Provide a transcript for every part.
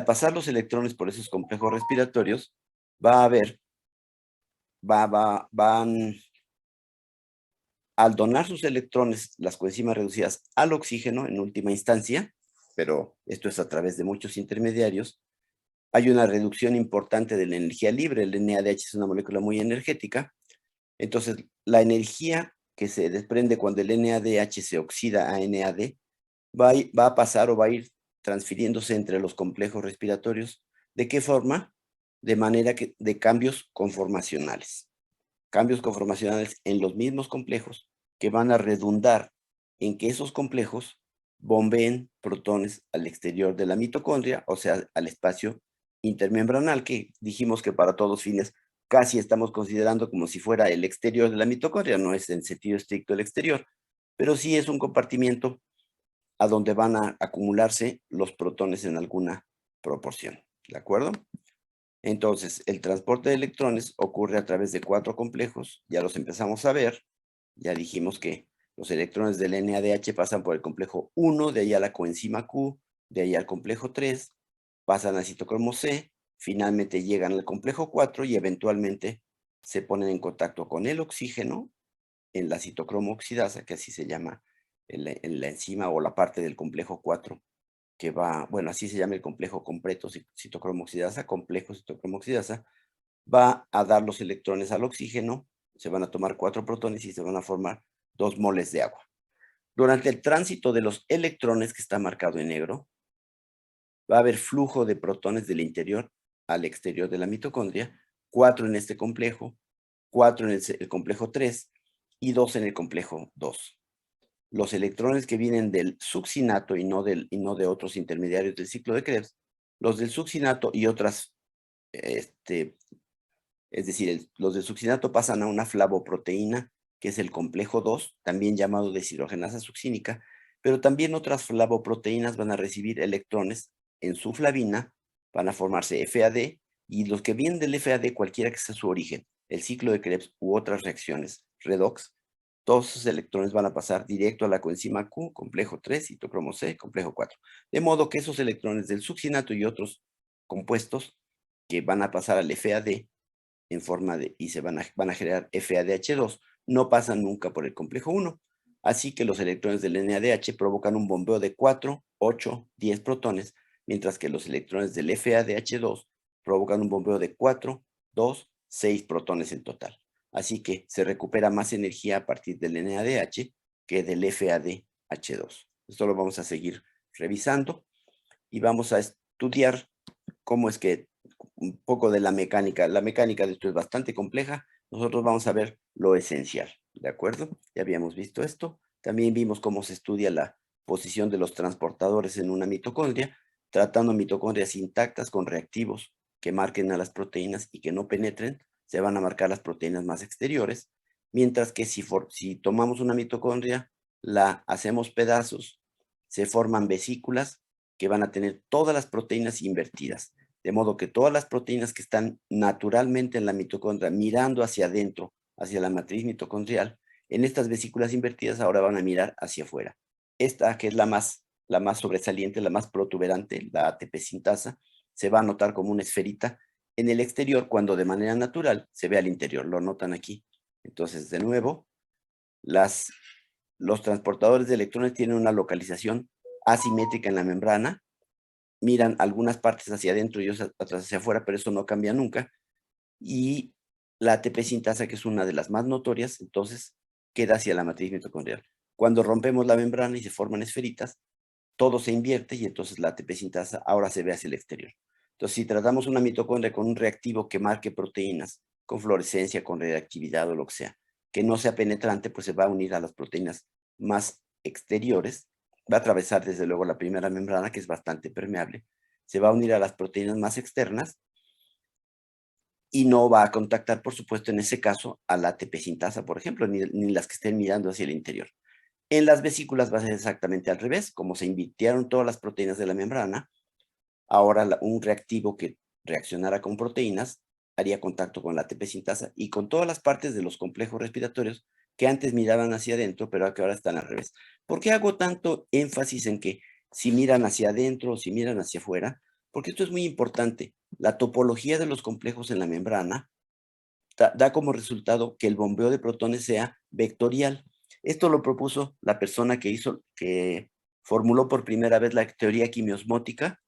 pasar los electrones por esos complejos respiratorios, va a haber, van, al donar sus electrones, las coenzimas reducidas al oxígeno en última instancia, pero esto es a través de muchos intermediarios, hay una reducción importante de la energía libre. El NADH es una molécula muy energética. Entonces, la energía que se desprende cuando el NADH se oxida a NAD va a pasar o va a ir transfiriéndose entre los complejos respiratorios. ¿De qué forma? De manera que de cambios conformacionales. Cambios conformacionales en los mismos complejos que van a redundar en que esos complejos bombeen protones al exterior de la mitocondria, o sea, al espacio intermembranal, que dijimos que para todos fines casi estamos considerando como si fuera el exterior de la mitocondria, no es en sentido estricto el exterior, pero sí es un compartimiento a donde van a acumularse los protones en alguna proporción, ¿de acuerdo? Entonces, el transporte de electrones ocurre a través de 4 complejos, ya los empezamos a ver, ya dijimos que los electrones del NADH pasan por el complejo 1, de ahí a la coenzima Q, de ahí al complejo 3, pasan al citocromo C, finalmente llegan al complejo 4 y eventualmente se ponen en contacto con el oxígeno en la citocromo oxidasa, que así se llama en la enzima o la parte del complejo 4 que va, bueno, así se llama el complejo completo citocromo oxidasa, complejo citocromo oxidasa, va a dar los electrones al oxígeno, se van a tomar 4 protones y se van a formar 2 moles de agua. Durante el tránsito de los electrones, que está marcado en negro, va a haber flujo de protones del interior al exterior de la mitocondria, 4 en este complejo, 4 en el complejo 3 y 2 en el complejo 2. Los electrones que vienen del succinato y no de otros intermediarios del ciclo de Krebs, los del succinato y otras, es decir, los del succinato pasan a una flavoproteína, que es el complejo 2, también llamado deshidrogenasa succínica, pero también otras flavoproteínas van a recibir electrones en su flavina, van a formarse FAD, y los que vienen del FAD, cualquiera que sea su origen, el ciclo de Krebs u otras reacciones, redox, todos esos electrones van a pasar directo a la coenzima Q, complejo 3, citocromo C, complejo 4. De modo que esos electrones del succinato y otros compuestos que van a pasar al FAD en forma de, y van a generar FADH2, no pasan nunca por el complejo 1. Así que los electrones del NADH provocan un bombeo de 4, 8, 10 protones, mientras que los electrones del FADH2 provocan un bombeo de 4, 2, 6 protones en total. Así que se recupera más energía a partir del NADH que del FADH2. Esto lo vamos a seguir revisando y vamos a estudiar cómo es que un poco de la mecánica. La mecánica de esto es bastante compleja. Nosotros vamos a ver lo esencial, ¿de acuerdo? Ya habíamos visto esto. También vimos cómo se estudia la posición de los transportadores en una mitocondria, tratando mitocondrias intactas con reactivos que marquen a las proteínas y que no penetren. Se van a marcar las proteínas más exteriores, mientras que si tomamos una mitocondria, la hacemos pedazos, se forman vesículas que van a tener todas las proteínas invertidas. De modo que todas las proteínas que están naturalmente en la mitocondria mirando hacia adentro, hacia la matriz mitocondrial, en estas vesículas invertidas ahora van a mirar hacia afuera. Esta, que es la más sobresaliente, la más protuberante, la ATP sintasa, se va a notar como una esferita en el exterior cuando de manera natural se ve al interior. Lo notan aquí. Entonces, de nuevo, los transportadores de electrones tienen una localización asimétrica en la membrana, miran algunas partes hacia adentro y otras hacia afuera, pero eso no cambia nunca. Y la ATP sintasa, que es una de las más notorias, entonces queda hacia la matriz mitocondrial. Cuando rompemos la membrana y se forman esferitas, todo se invierte y entonces la ATP sintasa ahora se ve hacia el exterior. Entonces, si tratamos una mitocondria con un reactivo que marque proteínas, con fluorescencia, con reactividad o lo que que no sea penetrante, pues se va a unir a las proteínas más exteriores, va a atravesar desde luego la primera membrana, que es bastante permeable, se va a unir a las proteínas más externas y no va a contactar, por supuesto, en ese caso, a la ATP sintasa, por ejemplo, ni las que estén mirando hacia el interior. En las vesículas va a ser exactamente al revés. Como se invirtieron todas las proteínas de la membrana, ahora un reactivo que reaccionara con proteínas haría contacto con la ATP sintasa y con todas las partes de los complejos respiratorios que antes miraban hacia adentro, pero que ahora están al revés. ¿Por qué hago tanto énfasis en que si miran hacia adentro o si miran hacia afuera? Porque esto es muy importante. La topología de los complejos en la membrana da como resultado que el bombeo de protones sea vectorial. Esto lo propuso la persona que formuló por primera vez la teoría quimiosmótica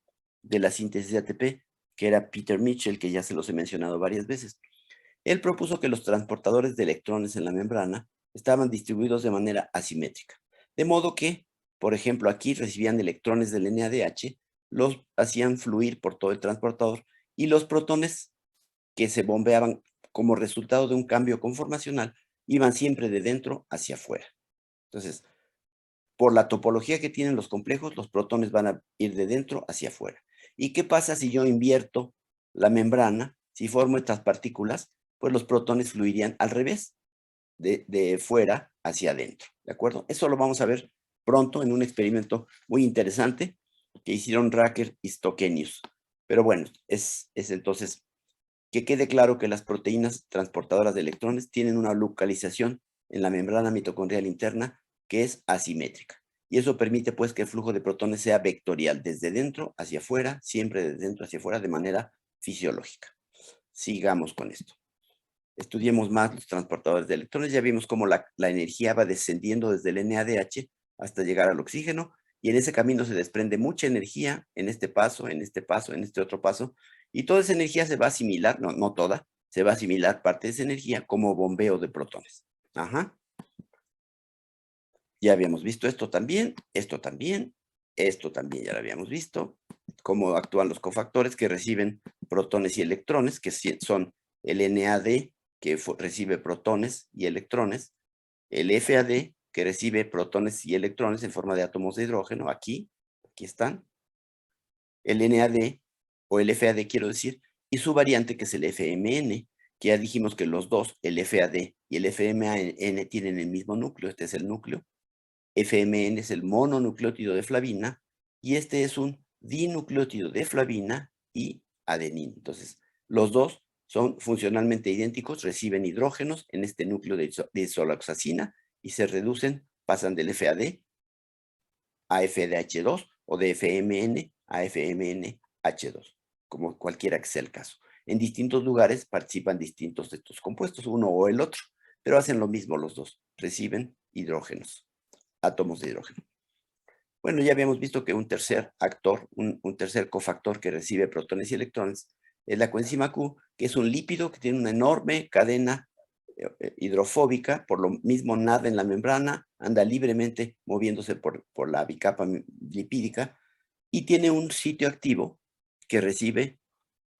de la síntesis de ATP, que era Peter Mitchell, que ya se los he mencionado varias veces. Él propuso que los transportadores de electrones en la membrana estaban distribuidos de manera asimétrica. De modo que, por ejemplo, aquí recibían electrones del NADH, los hacían fluir por todo el transportador y los protones que se bombeaban como resultado de un cambio conformacional iban siempre de dentro hacia afuera. Entonces, por la topología que tienen los complejos, los protones van a ir de dentro hacia afuera. ¿Y qué pasa si yo invierto la membrana? Si formo estas partículas, pues los protones fluirían al revés, de fuera hacia adentro, ¿de acuerdo? Eso lo vamos a ver pronto en un experimento muy interesante que hicieron Racker y Stokenius. Pero bueno, es entonces que quede claro que las proteínas transportadoras de electrones tienen una localización en la membrana mitocondrial interna que es asimétrica. Y eso permite pues que el flujo de protones sea vectorial, desde dentro hacia afuera, siempre de dentro hacia afuera, de manera fisiológica. Sigamos con esto. Estudiemos más los transportadores de electrones. Ya vimos cómo la energía va descendiendo desde el NADH hasta llegar al oxígeno, y en ese camino se desprende mucha energía en este paso, en este paso, en este otro paso, y toda esa energía se va a asimilar, no toda, se va a asimilar parte de esa energía como bombeo de protones. Ajá. Ya habíamos visto esto también, esto también, esto también ya lo habíamos visto, cómo actúan los cofactores que reciben protones y electrones, que son el NAD, que recibe protones y electrones, el FAD, que recibe protones y electrones en forma de átomos de hidrógeno, aquí están, el NAD, o el FAD quiero decir, y su variante que es el FMN, que ya dijimos que los dos, el FAD y el FMN, tienen el mismo núcleo, este es el núcleo. FMN es el mononucleótido de flavina, y este es un dinucleótido de flavina y adenina. Entonces, los dos son funcionalmente idénticos, reciben hidrógenos en este núcleo de isoloxacina y se reducen, pasan del FAD a FDH2 o de FMN a FMNH2, como cualquiera que sea el caso. En distintos lugares participan distintos de estos compuestos, uno o el otro, pero hacen lo mismo los dos, reciben hidrógenos, átomos de hidrógeno. Bueno, ya habíamos visto que un tercer actor, un tercer cofactor que recibe protones y electrones es la coenzima Q, que es un lípido que tiene una enorme cadena hidrofóbica, por lo mismo nada en la membrana, anda libremente moviéndose por la bicapa lipídica y tiene un sitio activo que recibe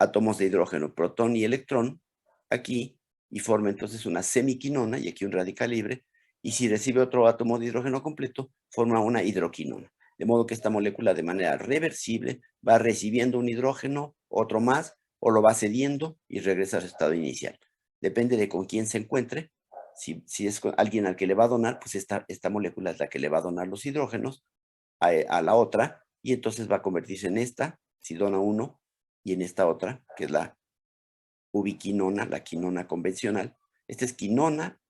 átomos de hidrógeno, protón y electrón, aquí, y forma entonces una semiquinona, y aquí un radical libre, y si recibe otro átomo de hidrógeno completo, forma una hidroquinona. De modo que esta molécula de manera reversible va recibiendo un hidrógeno, otro más, o lo va cediendo y regresa a su estado inicial. Depende de con quién se encuentre. Si es con alguien al que le va a donar, pues esta molécula es la que le va a donar los hidrógenos a la otra, y entonces va a convertirse en esta, si dona uno, y en esta otra, que es la ubiquinona, la quinona convencional. Esta es quinona,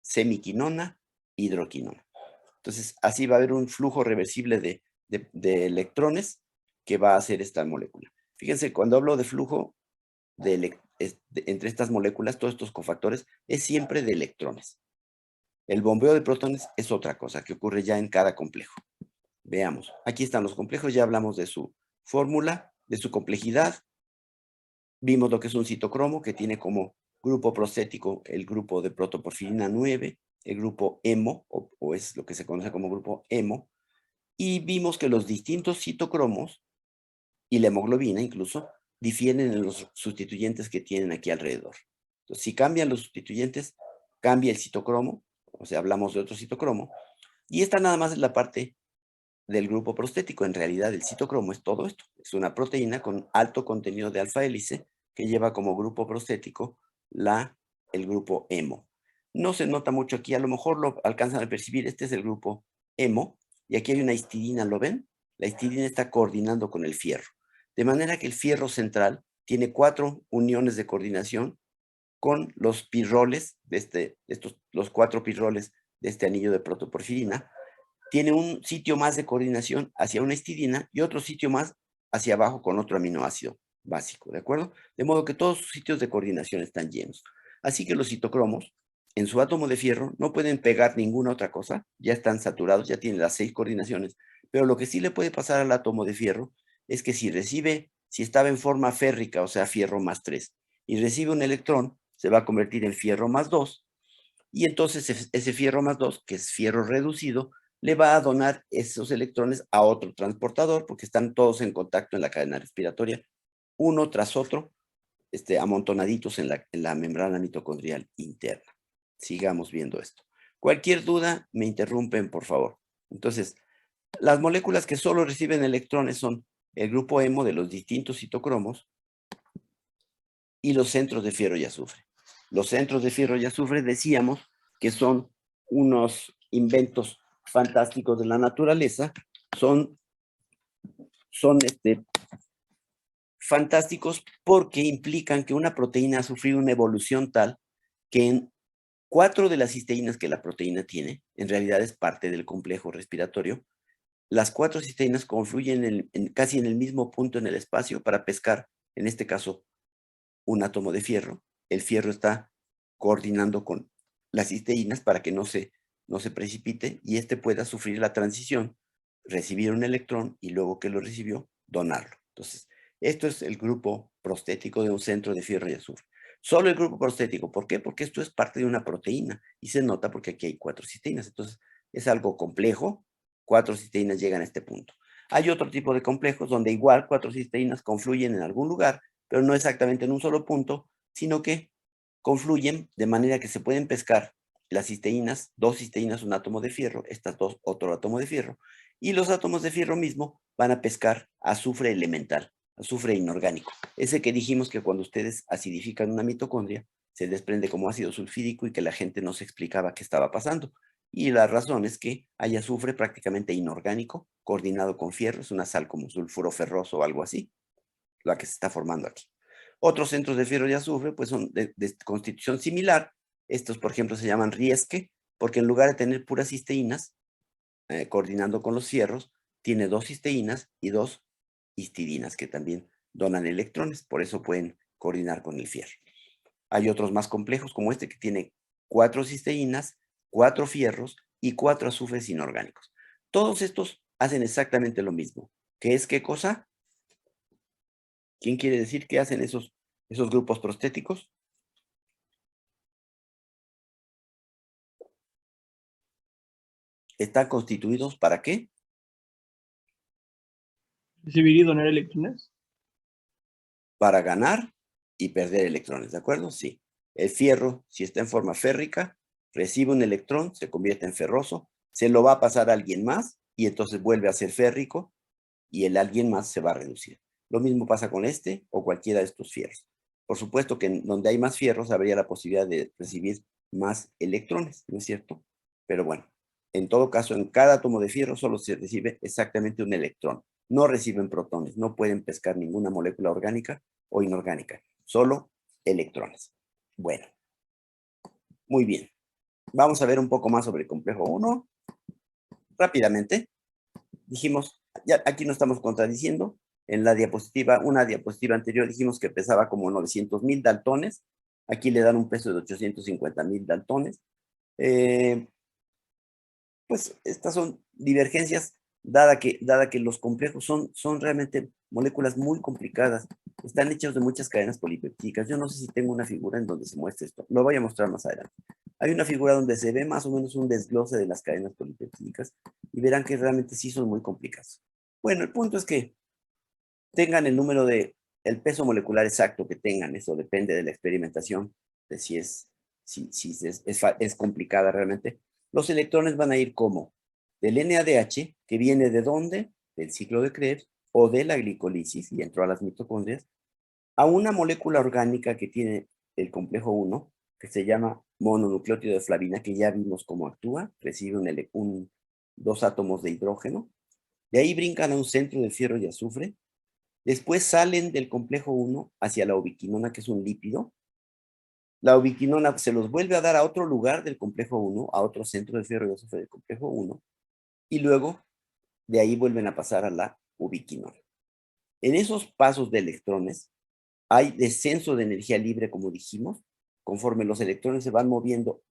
semiquinona, hidroquinona. Entonces, así va a haber un flujo reversible de electrones que va a hacer esta molécula. Fíjense, cuando hablo de flujo entre estas moléculas, todos estos cofactores, es siempre de electrones. El bombeo de protones es otra cosa que ocurre ya en cada complejo. Veamos, aquí están los complejos, ya hablamos de su fórmula, de su complejidad. Vimos lo que es un citocromo, que tiene como grupo prostético el grupo de protoporfirina 9, el grupo hemo, o es lo que se conoce como grupo hemo, y vimos que los distintos citocromos, y la hemoglobina incluso, difieren en los sustituyentes que tienen aquí alrededor. Entonces, si cambian los sustituyentes, cambia el citocromo, o sea, hablamos de otro citocromo, y esta nada más es la parte del grupo prostético. En realidad, el citocromo es todo esto. Es una proteína con alto contenido de alfa hélice que lleva como grupo prostético el grupo hemo. No se nota mucho aquí, a lo mejor lo alcanzan a percibir. Este es el grupo hemo, y aquí hay una histidina, ¿lo ven? La histidina está coordinando con el fierro. De manera que el fierro central tiene 4 uniones de coordinación con los pirroles, los 4 pirroles de este anillo de protoporfirina. Tiene un sitio más de coordinación hacia una histidina y otro sitio más hacia abajo con otro aminoácido básico, ¿de acuerdo? De modo que todos sus sitios de coordinación están llenos. Así que los citocromos, en su átomo de fierro, no pueden pegar ninguna otra cosa, ya están saturados, ya tienen las 6 coordinaciones, pero lo que sí le puede pasar al átomo de fierro es que si estaba en forma férrica, o sea, fierro más 3, y recibe un electrón, se va a convertir en fierro más 2, y entonces ese fierro más 2, que es fierro reducido, le va a donar esos electrones a otro transportador, porque están todos en contacto en la cadena respiratoria, uno tras otro, amontonaditos en la membrana mitocondrial interna. Sigamos viendo esto. Cualquier duda, me interrumpen, por favor. Entonces, las moléculas que solo reciben electrones son el grupo hemo de los distintos citocromos y los centros de fierro y azufre. Los centros de fierro y azufre decíamos que son unos inventos fantásticos de la naturaleza, son fantásticos porque implican que una proteína ha sufrido una evolución tal que en 4 de las cisteínas que la proteína tiene, en realidad es parte del complejo respiratorio, las 4 cisteínas confluyen casi en el mismo punto en el espacio para pescar, en este caso, un átomo de fierro. El fierro está coordinando con las cisteínas para que no se precipite y pueda sufrir la transición, recibir un electrón y luego que lo recibió, donarlo. Entonces, esto es el grupo prostético de un centro de fierro y azufre. Solo el grupo prostético. ¿Por qué? Porque esto es parte de una proteína y se nota porque aquí hay 4 cisteínas. Entonces, es algo complejo. 4 cisteínas llegan a este punto. Hay otro tipo de complejos donde igual 4 cisteínas confluyen en algún lugar, pero no exactamente en un solo punto, sino que confluyen de manera que se pueden pescar las cisteínas, 2 cisteínas, un átomo de fierro, estas 2, otro átomo de fierro, y los átomos de fierro mismo van a pescar azufre elemental, azufre inorgánico. Ese que dijimos que cuando ustedes acidifican una mitocondria, se desprende como ácido sulfídico y que la gente no se explicaba qué estaba pasando. Y la razón es que hay azufre prácticamente inorgánico, coordinado con fierro, es una sal como sulfuro ferroso o algo así, la que se está formando aquí. Otros centros de fierro y azufre pues son de constitución similar. Estos, por ejemplo, se llaman Riesque, porque en lugar de tener puras cisteínas, coordinando con los fierros, tiene 2 cisteínas y 2 histidinas que también donan electrones, por eso pueden coordinar con el fierro. Hay otros más complejos como este que tiene 4 cisteínas, 4 fierros y 4 azufres inorgánicos. Todos estos hacen exactamente lo mismo. ¿Qué es qué cosa? ¿Quién quiere decir qué hacen esos grupos prostéticos? ¿Están constituidos para qué? Recibir y donar electrones. Para ganar y perder electrones, ¿de acuerdo? Sí. El fierro, si está en forma férrica, recibe un electrón, se convierte en ferroso, se lo va a pasar a alguien más y entonces vuelve a ser férrico y el alguien más se va a reducir. Lo mismo pasa con este o cualquiera de estos fierros. Por supuesto que donde hay más fierros habría la posibilidad de recibir más electrones, ¿no es cierto? Pero bueno, en todo caso, en cada átomo de fierro solo se recibe exactamente un electrón. No reciben protones, no pueden pescar ninguna molécula orgánica o inorgánica, solo electrones. Bueno, muy bien. Vamos a ver un poco más sobre el complejo 1. Rápidamente, dijimos, ya aquí no estamos contradiciendo, en la diapositiva, una diapositiva anterior dijimos que pesaba como 900,000 daltones, aquí le dan un peso de 850,000 daltones. Pues estas son divergencias, dada que los complejos son realmente moléculas muy complicadas, están hechos de muchas cadenas polipeptídicas. Yo no sé si tengo una figura en donde se muestre esto, lo voy a mostrar más adelante. Hay una figura donde se ve más o menos un desglose de las cadenas polipeptídicas y verán que realmente sí son muy complicadas. Bueno, el punto es que tengan el número el peso molecular exacto que tengan, eso depende de la experimentación, de si es complicada realmente. Los electrones van a ir como del NADH, que viene de dónde, del ciclo de Krebs, o de la glicolisis, y entró a las mitocondrias, a una molécula orgánica que tiene el complejo 1, que se llama mononucleótido de flavina, que ya vimos cómo actúa, recibe dos átomos de hidrógeno, de ahí brincan a un centro de fierro y azufre, después salen del complejo 1 hacia la ubiquinona, que es un lípido. La ubiquinona se los vuelve a dar a otro lugar del complejo 1, a otro centro de fierro y azufre del complejo 1, y luego de ahí vuelven a pasar a la ubiquinona. En esos pasos de electrones hay descenso de energía libre, como dijimos, conforme los electrones se van moviendo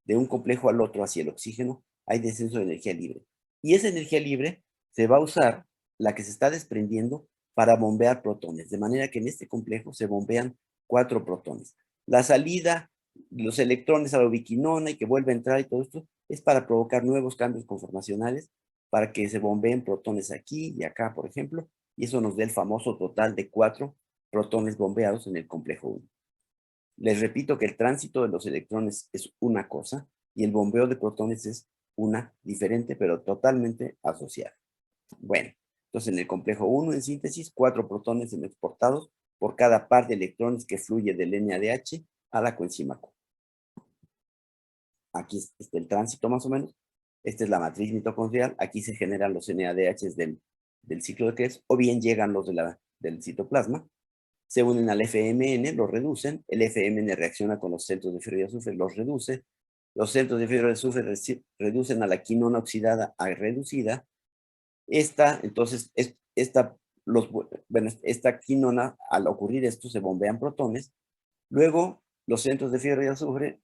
de un complejo al otro hacia el oxígeno, hay descenso de energía libre. Y esa energía libre se va a usar, la que se está desprendiendo, para bombear protones, de manera que en este complejo se bombean 4 protones. La salida, los electrones a la ubiquinona y que vuelve a entrar y todo esto, es para provocar nuevos cambios conformacionales, para que se bombeen protones aquí y acá, por ejemplo, y eso nos dé el famoso total de 4 protones bombeados en el complejo 1. Les repito que el tránsito de los electrones es una cosa y el bombeo de protones es una diferente, pero totalmente asociada. Bueno, entonces en el complejo 1, en síntesis, 4 protones son exportados por cada par de electrones que fluye del NADH a la coenzima Q. Aquí está el tránsito más o menos. Esta es la matriz mitocondrial. Aquí se generan los NADHs del ciclo de Krebs, o bien llegan los del citoplasma. Se unen al FMN, los reducen. El FMN reacciona con los centros de fierro y azufre, los reduce. Los centros de fierro y azufre reducen a la quinona oxidada a reducida. Esta quinona, al ocurrir esto, se bombean protones. Luego, los centros de fierro y azufre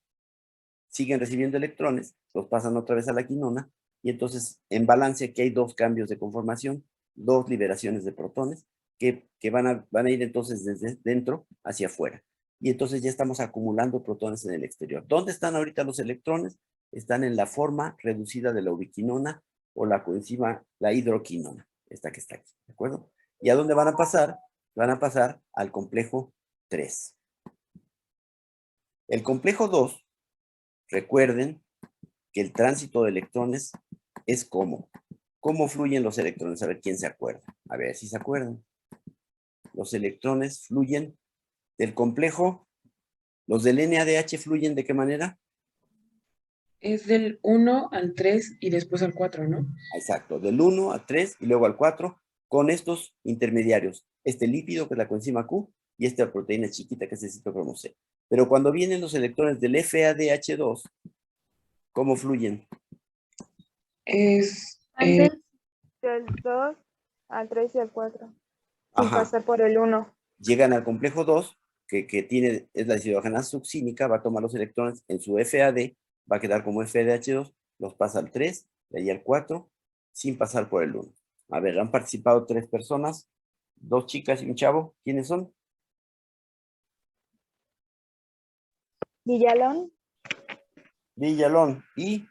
siguen recibiendo electrones, los pasan otra vez a la quinona, y entonces en balance aquí hay 2 cambios de conformación, 2 liberaciones de protones, que van a ir entonces desde dentro hacia afuera. Y entonces ya estamos acumulando protones en el exterior. ¿Dónde están ahorita los electrones? Están en la forma reducida de la ubiquinona o la coenzima, la hidroquinona, esta que está aquí, ¿de acuerdo? ¿Y a dónde van a pasar? Van a pasar al complejo 3. El complejo 2, recuerden que el tránsito de electrones es cómo. ¿Cómo fluyen los electrones? A ver quién se acuerda. A ver si se acuerdan. Los electrones fluyen del complejo. Los del NADH fluyen ¿de qué manera? Es del 1 al 3 y después al 4, ¿no? Exacto, del 1 a 3 y luego al 4, con estos intermediarios. Este lípido, que es la coenzima Q, y esta proteína chiquita, que es el citocromo C. Pero cuando vienen los electrones del FADH2, ¿cómo fluyen? Es Antes del 2 al 3 y al 4. Sin Ajá. pasar por el 1. Llegan al complejo 2, que es la deshidrogenasa succínica, va a tomar los electrones en su FAD, va a quedar como FADH2, los pasa al 3, de ahí al 4, sin pasar por el 1. A ver, han participado 3 personas, 2 chicas y un chavo. ¿Quiénes son? Villalón. Villalón y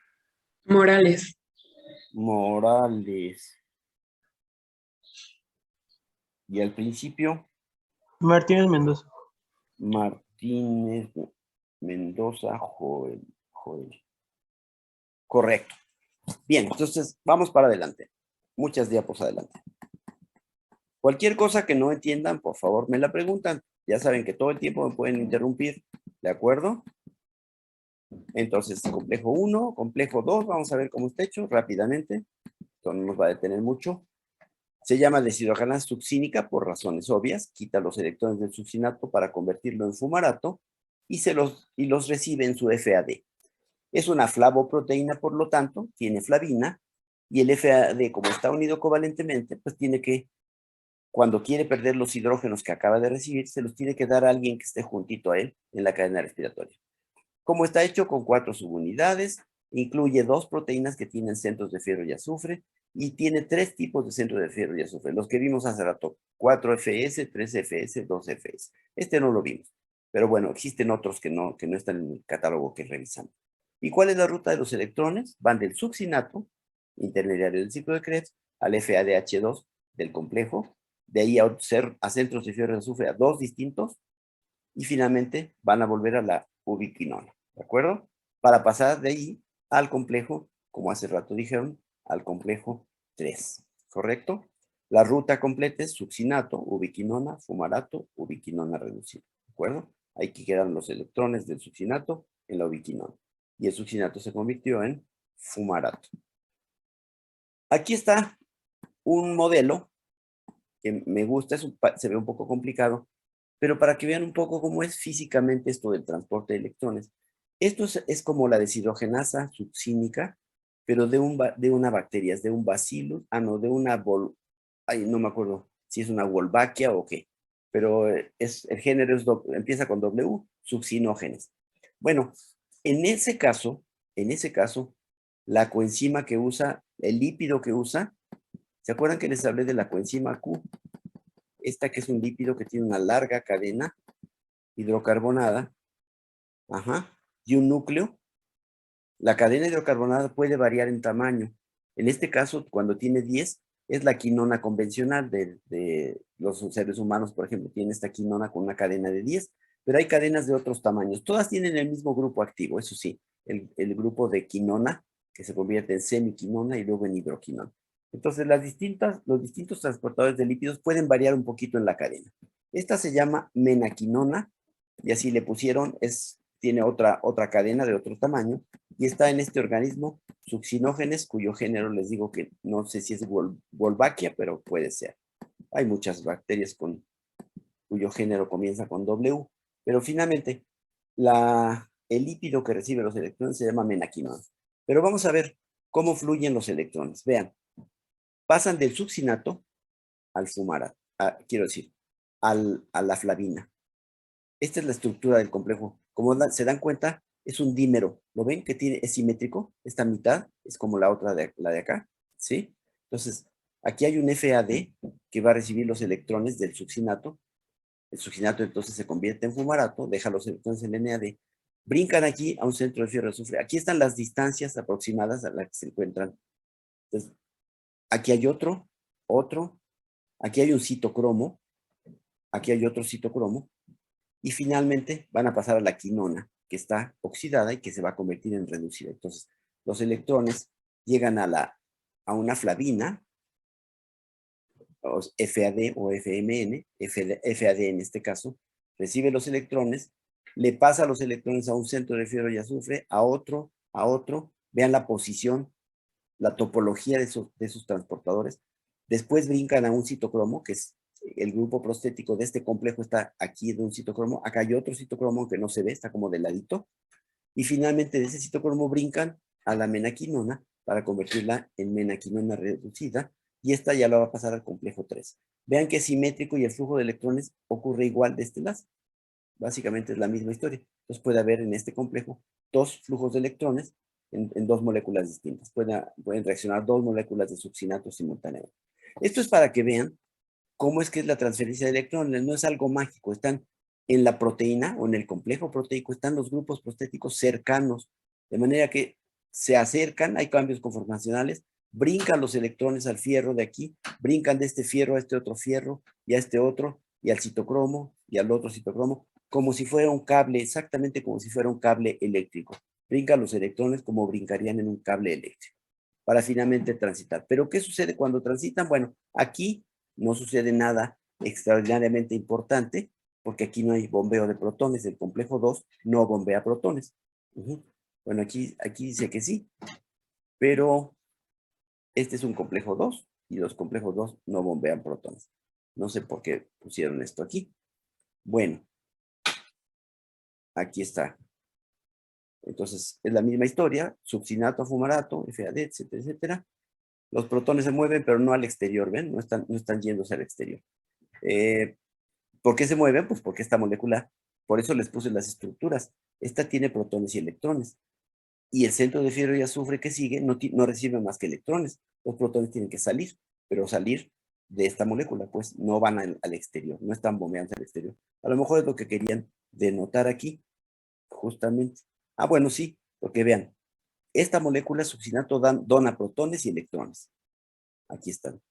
Morales. Morales. Y al principio, Martínez Mendoza. Martínez Mendoza Joel. Correcto. Bien, entonces vamos para adelante. Muchas diapos adelante. Cualquier cosa que no entiendan, por favor, me la preguntan. Ya saben que todo el tiempo me pueden interrumpir. ¿De acuerdo? Entonces, complejo 1, complejo 2, vamos a ver cómo está hecho rápidamente. Esto no nos va a detener mucho. Se llama deshidrogenasa succínica por razones obvias. Quita los electrones del succinato para convertirlo en fumarato y los recibe en su FAD. Es una flavoproteína, por lo tanto, tiene flavina, y el FAD, como está unido covalentemente, pues tiene que, cuando quiere perder los hidrógenos que acaba de recibir, se los tiene que dar a alguien que esté juntito a él en la cadena respiratoria. Como está hecho con 4 subunidades, incluye 2 proteínas que tienen centros de fierro y azufre, y tiene 3 tipos de centros de fierro y azufre, los que vimos hace rato, 4FS, 3FS, 2FS. Este no lo vimos, pero bueno, existen otros que no están en el catálogo que revisamos. ¿Y cuál es la ruta de los electrones? Van del succinato, intermediario del ciclo de Krebs, al FADH2 del complejo, de ahí a centros de fierro y azufre a 2 distintos, y finalmente van a volver a la ubiquinona, ¿de acuerdo? Para pasar de ahí al complejo, como hace rato dijeron, al complejo 3, ¿correcto? La ruta completa es succinato, ubiquinona, fumarato, ubiquinona reducida, ¿de acuerdo? Ahí quedan los electrones del succinato en la ubiquinona. Y el succinato se convirtió en fumarato. Aquí está un modelo que me gusta, se ve un poco complicado, pero para que vean un poco cómo es físicamente esto del transporte de electrones. Esto es como la deshidrogenasa succínica, pero de una bacteria, es de un bacillus, no me acuerdo si es una Wolbachia o qué. Pero el género empieza con W, succinógenes. Bueno, en ese caso, la coenzima que usa, el lípido que usa, ¿se acuerdan que les hablé de la coenzima Q? Esta que es un lípido que tiene una larga cadena hidrocarbonada, y un núcleo. La cadena hidrocarbonada puede variar en tamaño. En este caso, cuando tiene 10, es la quinona convencional de los seres humanos, por ejemplo, tiene esta quinona con una cadena de 10, pero hay cadenas de otros tamaños. Todas tienen el mismo grupo activo, eso sí, el grupo de quinona, que se convierte en semiquinona y luego en hidroquinona. Entonces, los distintos transportadores de lípidos pueden variar un poquito en la cadena. Esta se llama menaquinona, y así le pusieron, tiene otra cadena de otro tamaño, y está en este organismo succinógenes, cuyo género les digo que no sé si es Wolbachia, pero puede ser. Hay muchas bacterias cuyo género comienza con W, pero finalmente el lípido que recibe los electrones se llama menaquinona. Pero vamos a ver cómo fluyen los electrones. Vean, pasan del succinato al fumarato, quiero decir, a la flavina. Esta es la estructura del complejo. Como se dan cuenta, es un dímero. ¿Lo ven? Que es simétrico. Esta mitad es como la otra, la de acá. ¿Sí? Entonces, aquí hay un FAD que va a recibir los electrones del succinato. El succinato entonces se convierte en fumarato, deja los electrones en NAD. Brincan aquí a un centro de fierro de azufre. Aquí están las distancias aproximadas a las que se encuentran. Entonces, aquí hay otro. Aquí hay un citocromo. Aquí hay otro citocromo. Y finalmente van a pasar a la quinona, que está oxidada y que se va a convertir en reducida. Entonces, los electrones llegan a una flavina, FAD o FMN, FAD en este caso, recibe los electrones, le pasa los electrones a un centro de fierro y azufre, a otro, vean la posición, la topología de esos transportadores, después brincan a un citocromo, que es el grupo prostético de este complejo está aquí de un citocromo, acá hay otro citocromo que no se ve, está como de ladito, y finalmente de ese citocromo brincan a la menaquinona para convertirla en menaquinona reducida, y esta ya la va a pasar al complejo 3. Vean que es simétrico y el flujo de electrones ocurre igual de este lado. Básicamente es la misma historia. Entonces puede haber en este complejo dos flujos de electrones en dos moléculas distintas. Pueden reaccionar dos moléculas de succinato simultáneamente. Esto es para que vean cómo es que es la transferencia de electrones. No es algo mágico. Están en la proteína o en el complejo proteico, están los grupos prostéticos cercanos, de manera que se acercan, hay cambios conformacionales, brincan los electrones al fierro de aquí, brincan de este fierro a este otro fierro, y a este otro, y al citocromo, y al otro citocromo, como si fuera un cable, exactamente como si fuera un cable eléctrico. Brincan los electrones como brincarían en un cable eléctrico, para finalmente transitar. ¿Pero qué sucede cuando transitan? Bueno, aquí no sucede nada extraordinariamente importante, porque aquí no hay bombeo de protones, el complejo 2 no bombea protones. Bueno, aquí dice que sí, pero este es un complejo 2 y los complejos 2 no bombean protones. No sé por qué pusieron esto aquí. Bueno, aquí está. Entonces, es la misma historia, succinato, fumarato, FAD, etcétera, etcétera. Los protones se mueven, pero no al exterior, ¿ven? No están yéndose al exterior. ¿Por qué se mueven? Pues porque esta molécula, por eso les puse las estructuras. Esta tiene protones y electrones. Y el centro de fierro y azufre que sigue no recibe más que electrones. Los protones tienen que salir, pero salir de esta molécula, pues no van al exterior, no están bombeando al exterior. A lo mejor es lo que querían denotar aquí, justamente. Bueno, sí, porque vean, esta molécula succinato dona protones y electrones. Aquí están.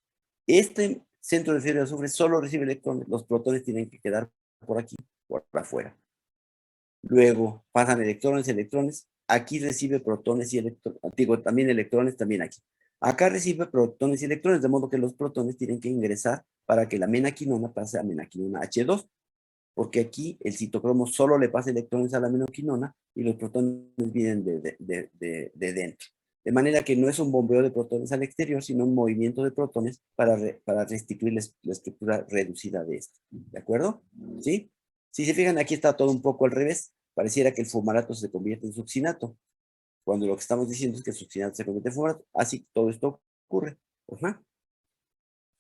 Este centro de fierro y azufre solo recibe electrones, los protones tienen que quedar por aquí, por afuera. Luego pasan electrones, aquí recibe protones y electrones, digo, también electrones, también aquí. Acá recibe protones y electrones, de modo que los protones tienen que ingresar para que la menaquinona pase a menaquinona H2, porque aquí el citocromo solo le pasa electrones a la menaquinona y los protones vienen de dentro. De manera que no es un bombeo de protones al exterior, sino un movimiento de protones para restituir la estructura reducida de esto. ¿De acuerdo? ¿Sí? Si se fijan, aquí está todo un poco al revés. Pareciera que el fumarato se convierte en succinato, cuando lo que estamos diciendo es que el succinato se convierte en fumarato. Así todo esto ocurre.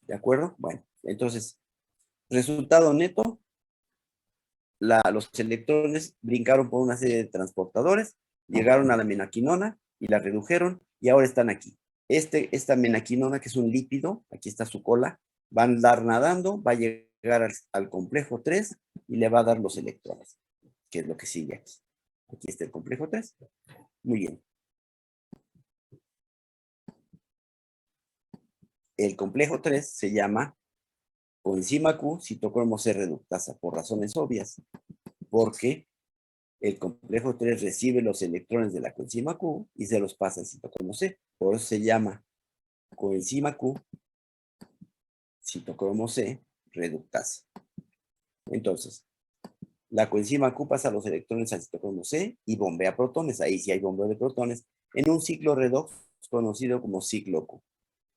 ¿De acuerdo? Bueno, Entonces, resultado neto, los electrones brincaron por una serie de transportadores, llegaron a la menaquinona y la redujeron y ahora están aquí. Esta menaquinona, que es un lípido, aquí está su cola, va a andar nadando, va a llegar al complejo 3 y le va a dar los electrones, que es lo que sigue aquí. Aquí está el complejo 3. Muy bien. El complejo 3 se llama coenzima Q citocromo C reductasa, por razones obvias, porque el complejo 3 recibe los electrones de la coenzima Q y se los pasa al citocromo C. Por eso se llama coenzima Q citocromo C reductasa. Entonces, la coenzima Q pasa los electrones al citocromo C y bombea protones. Ahí sí hay bombeo de protones en un ciclo redox conocido como ciclo Q.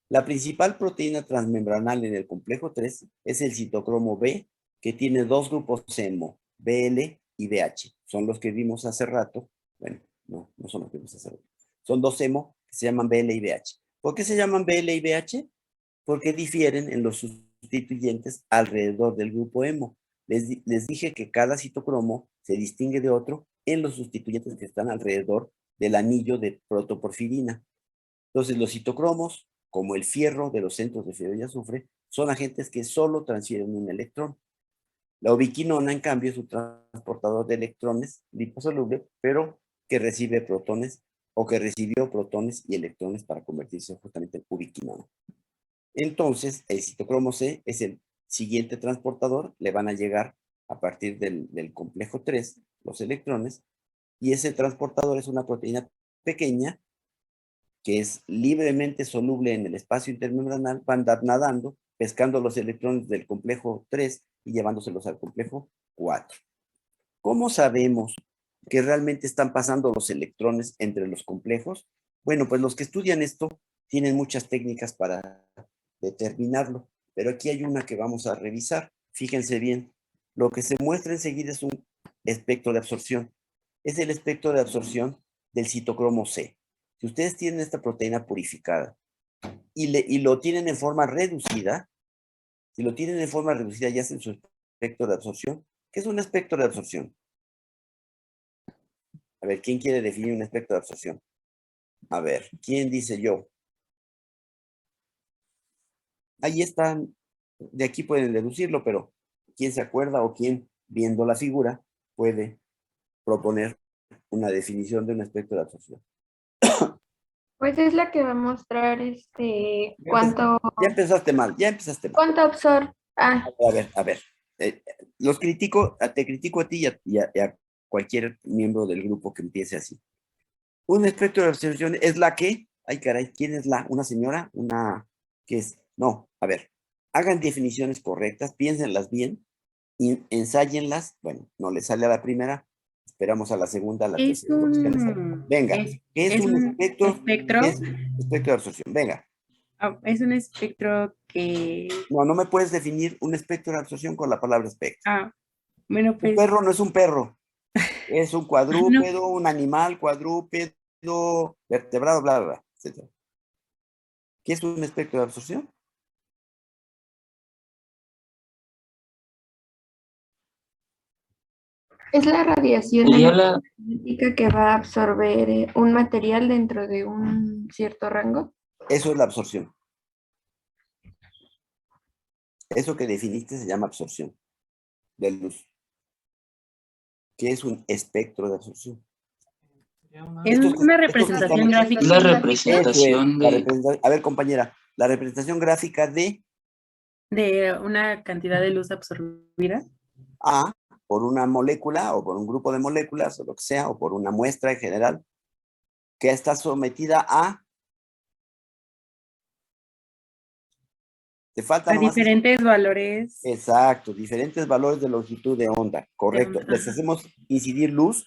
La principal proteína transmembranal en el complejo 3 es el citocromo B, que tiene dos grupos hemo, BL y BH. Son los que vimos hace rato. Bueno, no son los que vimos hace rato. Son dos hemo que se llaman BL y BH. ¿Por qué se llaman BL y BH? Porque difieren en los sustituyentes alrededor del grupo hemo. Les dije que cada citocromo se distingue de otro en los sustituyentes que están alrededor del anillo de protoporfirina. Entonces, los citocromos, como el fierro de los centros de fierro y azufre, son agentes que solo transfieren un electrón. La ubiquinona, en cambio, es un transportador de electrones liposoluble, pero que recibe protones o que recibió protones y electrones para convertirse justamente en ubiquinona. Entonces, el citocromo C es el siguiente transportador, le van a llegar a partir del complejo 3 los electrones, y ese transportador es una proteína pequeña que es libremente soluble en el espacio intermembranal, va a andar nadando, pescando los electrones del complejo 3 y llevándoselos al complejo 4. ¿Cómo sabemos que realmente están pasando los electrones entre los complejos? Bueno, pues los que estudian esto tienen muchas técnicas para determinarlo, pero aquí hay una que vamos a revisar. Fíjense bien, lo que se muestra enseguida es un espectro de absorción. Es el espectro de absorción del citocromo C. Si ustedes tienen esta proteína purificada y lo tienen en forma reducida, si lo tienen en forma reducida y hacen su espectro de absorción, ¿qué es un espectro de absorción? A ver, ¿quién quiere definir un espectro de absorción? A ver, ¿quién dice yo? Ahí están, de aquí pueden deducirlo, pero ¿quién se acuerda o quién, viendo la figura, puede proponer una definición de un espectro de absorción? Pues es la que va a mostrar cuánto Ya empezaste mal. absorbe. Ah, A ver. Te critico a ti y a cualquier miembro del grupo que empiece así. Un espectro de absorción es la que, ay caray, ¿quién es la? ¿Una señora? ¿Una qué es? No, a ver, hagan definiciones correctas, piénsenlas bien, y ensállenlas. Bueno, no les sale a la primera, esperamos a la segunda, a la Es tercera. Venga, ¿qué es un espectro? espectro. ¿Qué es espectro de absorción? Venga. Es un espectro que. No me puedes definir un espectro de absorción con la palabra espectro. Bueno, Un pues. perro no es un perro. Es un cuadrúpedo, No. un animal cuadrúpedo, vertebrado, bla, bla, bla, etc. ¿Qué es un espectro de absorción? es la radiación Sería la, electromagnética que va a absorber un material dentro de un cierto rango. Eso es la absorción. Eso que definiste se llama absorción de luz. ¿Qué es un espectro de absorción? Es una representación gráfica. es la representación de, A ver, compañera, la representación gráfica de De una cantidad de luz absorbida. A por una molécula o por un grupo de moléculas o lo que sea, o por una muestra en general, que está sometida a... Te falta A nomás... diferentes valores. Exacto, diferentes valores de longitud de onda, correcto. De onda, Les hacemos incidir luz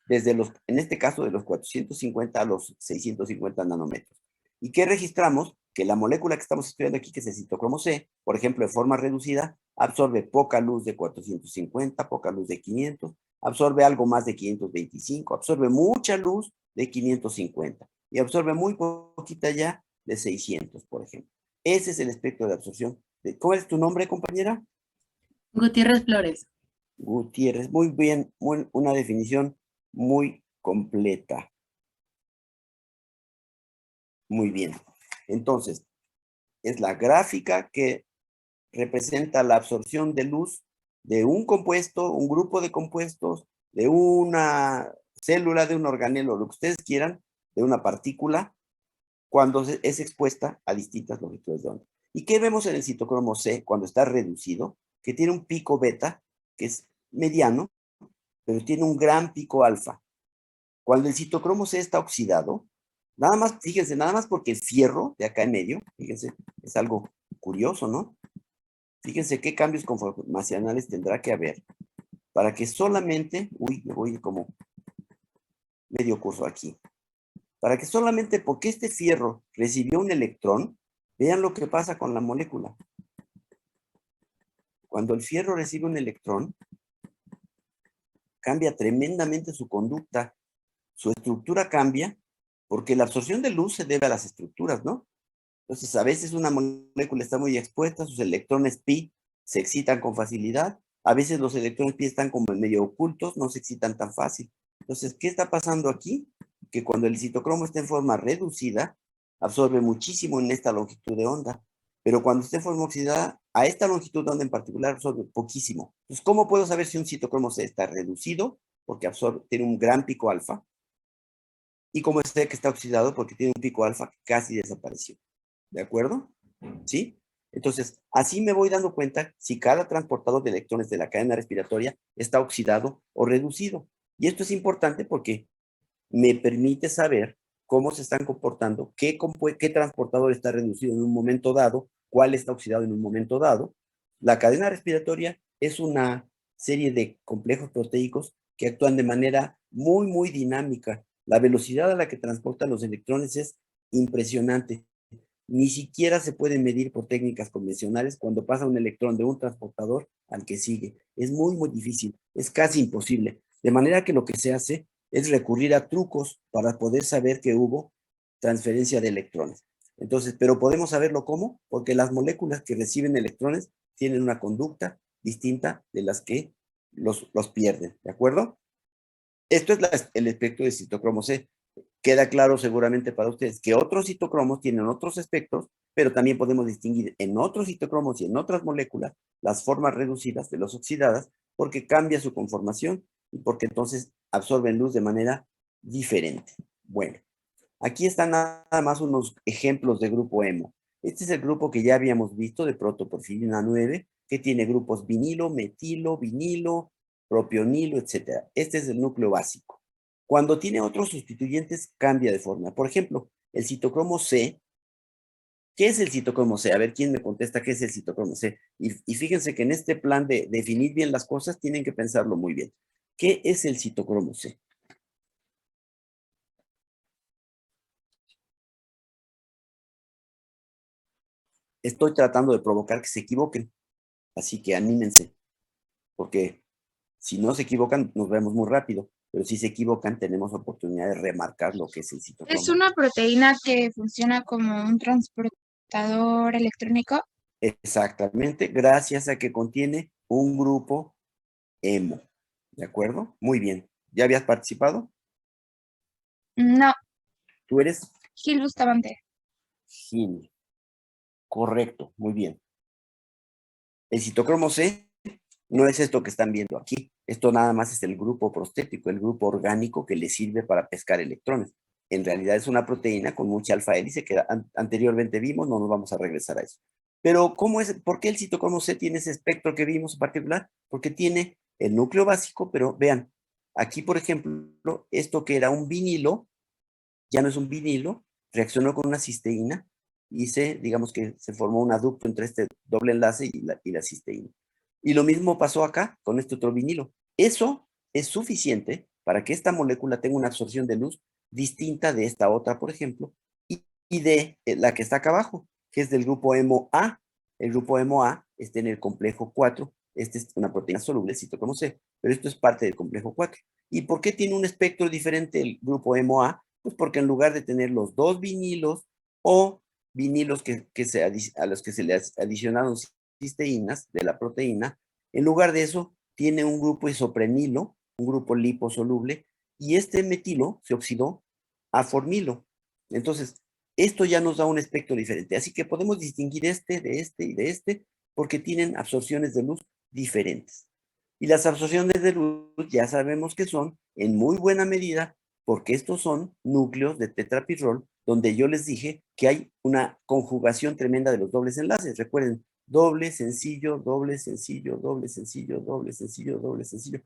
desde en este caso, de los 450 a los 650 nanómetros. ¿Y qué registramos? Que la molécula que estamos estudiando aquí, que es el citocromo C, por ejemplo, de forma reducida, absorbe poca luz de 450, poca luz de 500, absorbe algo más de 525, absorbe mucha luz de 550 y absorbe muy poquita ya de 600, por ejemplo. Ese es el espectro de absorción ¿Cómo es tu nombre, compañera? Gutiérrez Flores. Gutiérrez. Muy bien, una definición muy completa. Muy bien. Entonces, es la gráfica que representa la absorción de luz de un compuesto, un grupo de compuestos, de una célula, de un organelo, lo que ustedes quieran, de una partícula, cuando es expuesta a distintas longitudes de onda. ¿Y qué vemos en el citocromo C cuando está reducido? Que tiene un pico beta, que es mediano, pero tiene un gran pico alfa. Cuando el citocromo C está oxidado, nada más, fíjense, nada más porque el fierro de acá en medio, fíjense, es algo curioso, ¿no? Fíjense qué cambios conformacionales tendrá que haber para que solamente, me voy como medio curso aquí, para que solamente porque este fierro recibió un electrón, vean lo que pasa con la molécula. Cuando el fierro recibe un electrón, cambia tremendamente su conducta, su estructura cambia, porque la absorción de luz se debe a las estructuras, ¿no? Entonces, a veces una molécula está muy expuesta, sus electrones pi se excitan con facilidad, a veces los electrones pi están como medio ocultos, no se excitan tan fácil. Entonces, ¿qué está pasando aquí? Que cuando el citocromo está en forma reducida, absorbe muchísimo en esta longitud de onda, pero cuando está en forma oxidada, a esta longitud de onda en particular absorbe poquísimo. Entonces, ¿cómo puedo saber si un citocromo C está reducido? Porque tiene un gran pico alfa, y cómo sé que está oxidado porque tiene un pico alfa que casi desapareció. ¿De acuerdo? ¿Sí? Entonces, así me voy dando cuenta si cada transportador de electrones de la cadena respiratoria está oxidado o reducido. Y esto es importante porque me permite saber cómo se están comportando, qué transportador está reducido en un momento dado, cuál está oxidado en un momento dado. La cadena respiratoria es una serie de complejos proteicos que actúan de manera muy, muy dinámica. La velocidad a la que transportan los electrones es impresionante. Ni siquiera se puede medir por técnicas convencionales cuando pasa un electrón de un transportador al que sigue. Es muy, muy difícil, es casi imposible. De manera que lo que se hace es recurrir a trucos para poder saber que hubo transferencia de electrones. Entonces, pero podemos saberlo ¿cómo? Porque las moléculas que reciben electrones tienen una conducta distinta de las que los pierden, ¿de acuerdo? Esto es el espectro de citocromo C. Queda claro seguramente para ustedes que otros citocromos tienen otros espectros, pero también podemos distinguir en otros citocromos y en otras moléculas las formas reducidas de los oxidadas porque cambia su conformación y porque entonces absorben luz de manera diferente. Bueno, aquí están nada más unos ejemplos de grupo hemo. Este es el grupo que ya habíamos visto de protoporfirina 9, que tiene grupos vinilo, metilo, vinilo, propionilo, etc. Este es el núcleo básico. Cuando tiene otros sustituyentes, cambia de forma. Por ejemplo, el citocromo C. ¿Qué es el citocromo C? A ver, ¿quién me contesta qué es el citocromo C? Y fíjense que en este plan de definir bien las cosas, tienen que pensarlo muy bien. ¿Qué es el citocromo C? Estoy tratando de provocar que se equivoquen. Así que anímense. Porque si no se equivocan, nos vemos muy rápido. Pero si se equivocan, tenemos oportunidad de remarcar lo que es el citocromo. ¿Es una proteína que funciona como un transportador electrónico? Exactamente, gracias a que contiene un grupo hemo. ¿De acuerdo? Muy bien. ¿Ya habías participado? No, ¿Tú eres? Gil Bustamante. Gil. Correcto, muy bien. El citocromo C no es esto que están viendo aquí. Esto nada más es el grupo prostético, el grupo orgánico que le sirve para pescar electrones. En realidad es una proteína con mucha alfa hélice que anteriormente vimos, no nos vamos a regresar a eso. Pero, ¿por qué el citocromo C tiene ese espectro que vimos en particular? Porque tiene el núcleo básico, pero vean, aquí por ejemplo, esto que era un vinilo, ya no es un vinilo, reaccionó con una cisteína y digamos que se formó un aducto entre este doble enlace y la cisteína. Y lo mismo pasó acá con este otro vinilo. Eso es suficiente para que esta molécula tenga una absorción de luz distinta de esta otra, por ejemplo, y de la que está acá abajo, que es del grupo hemo A. El grupo hemo A está en el complejo 4. Esta es una proteína soluble, citocromo C, pero esto es parte del complejo 4. ¿Y por qué tiene un espectro diferente el grupo hemo A? Pues porque en lugar de tener los dos vinilos o vinilos a los que se le adicionaron cisteínas de la proteína. En lugar de eso, tiene un grupo isoprenilo, un grupo liposoluble, y este metilo se oxidó a formilo. Entonces, esto ya nos da un espectro diferente. Así que podemos distinguir este de este y de este, porque tienen absorciones de luz diferentes. Y las absorciones de luz ya sabemos que son, en muy buena medida, porque estos son núcleos de tetrapirrol, donde yo les dije que hay una conjugación tremenda de los dobles enlaces. Recuerden, doble, sencillo, doble, sencillo, doble, sencillo, doble, sencillo, doble, sencillo.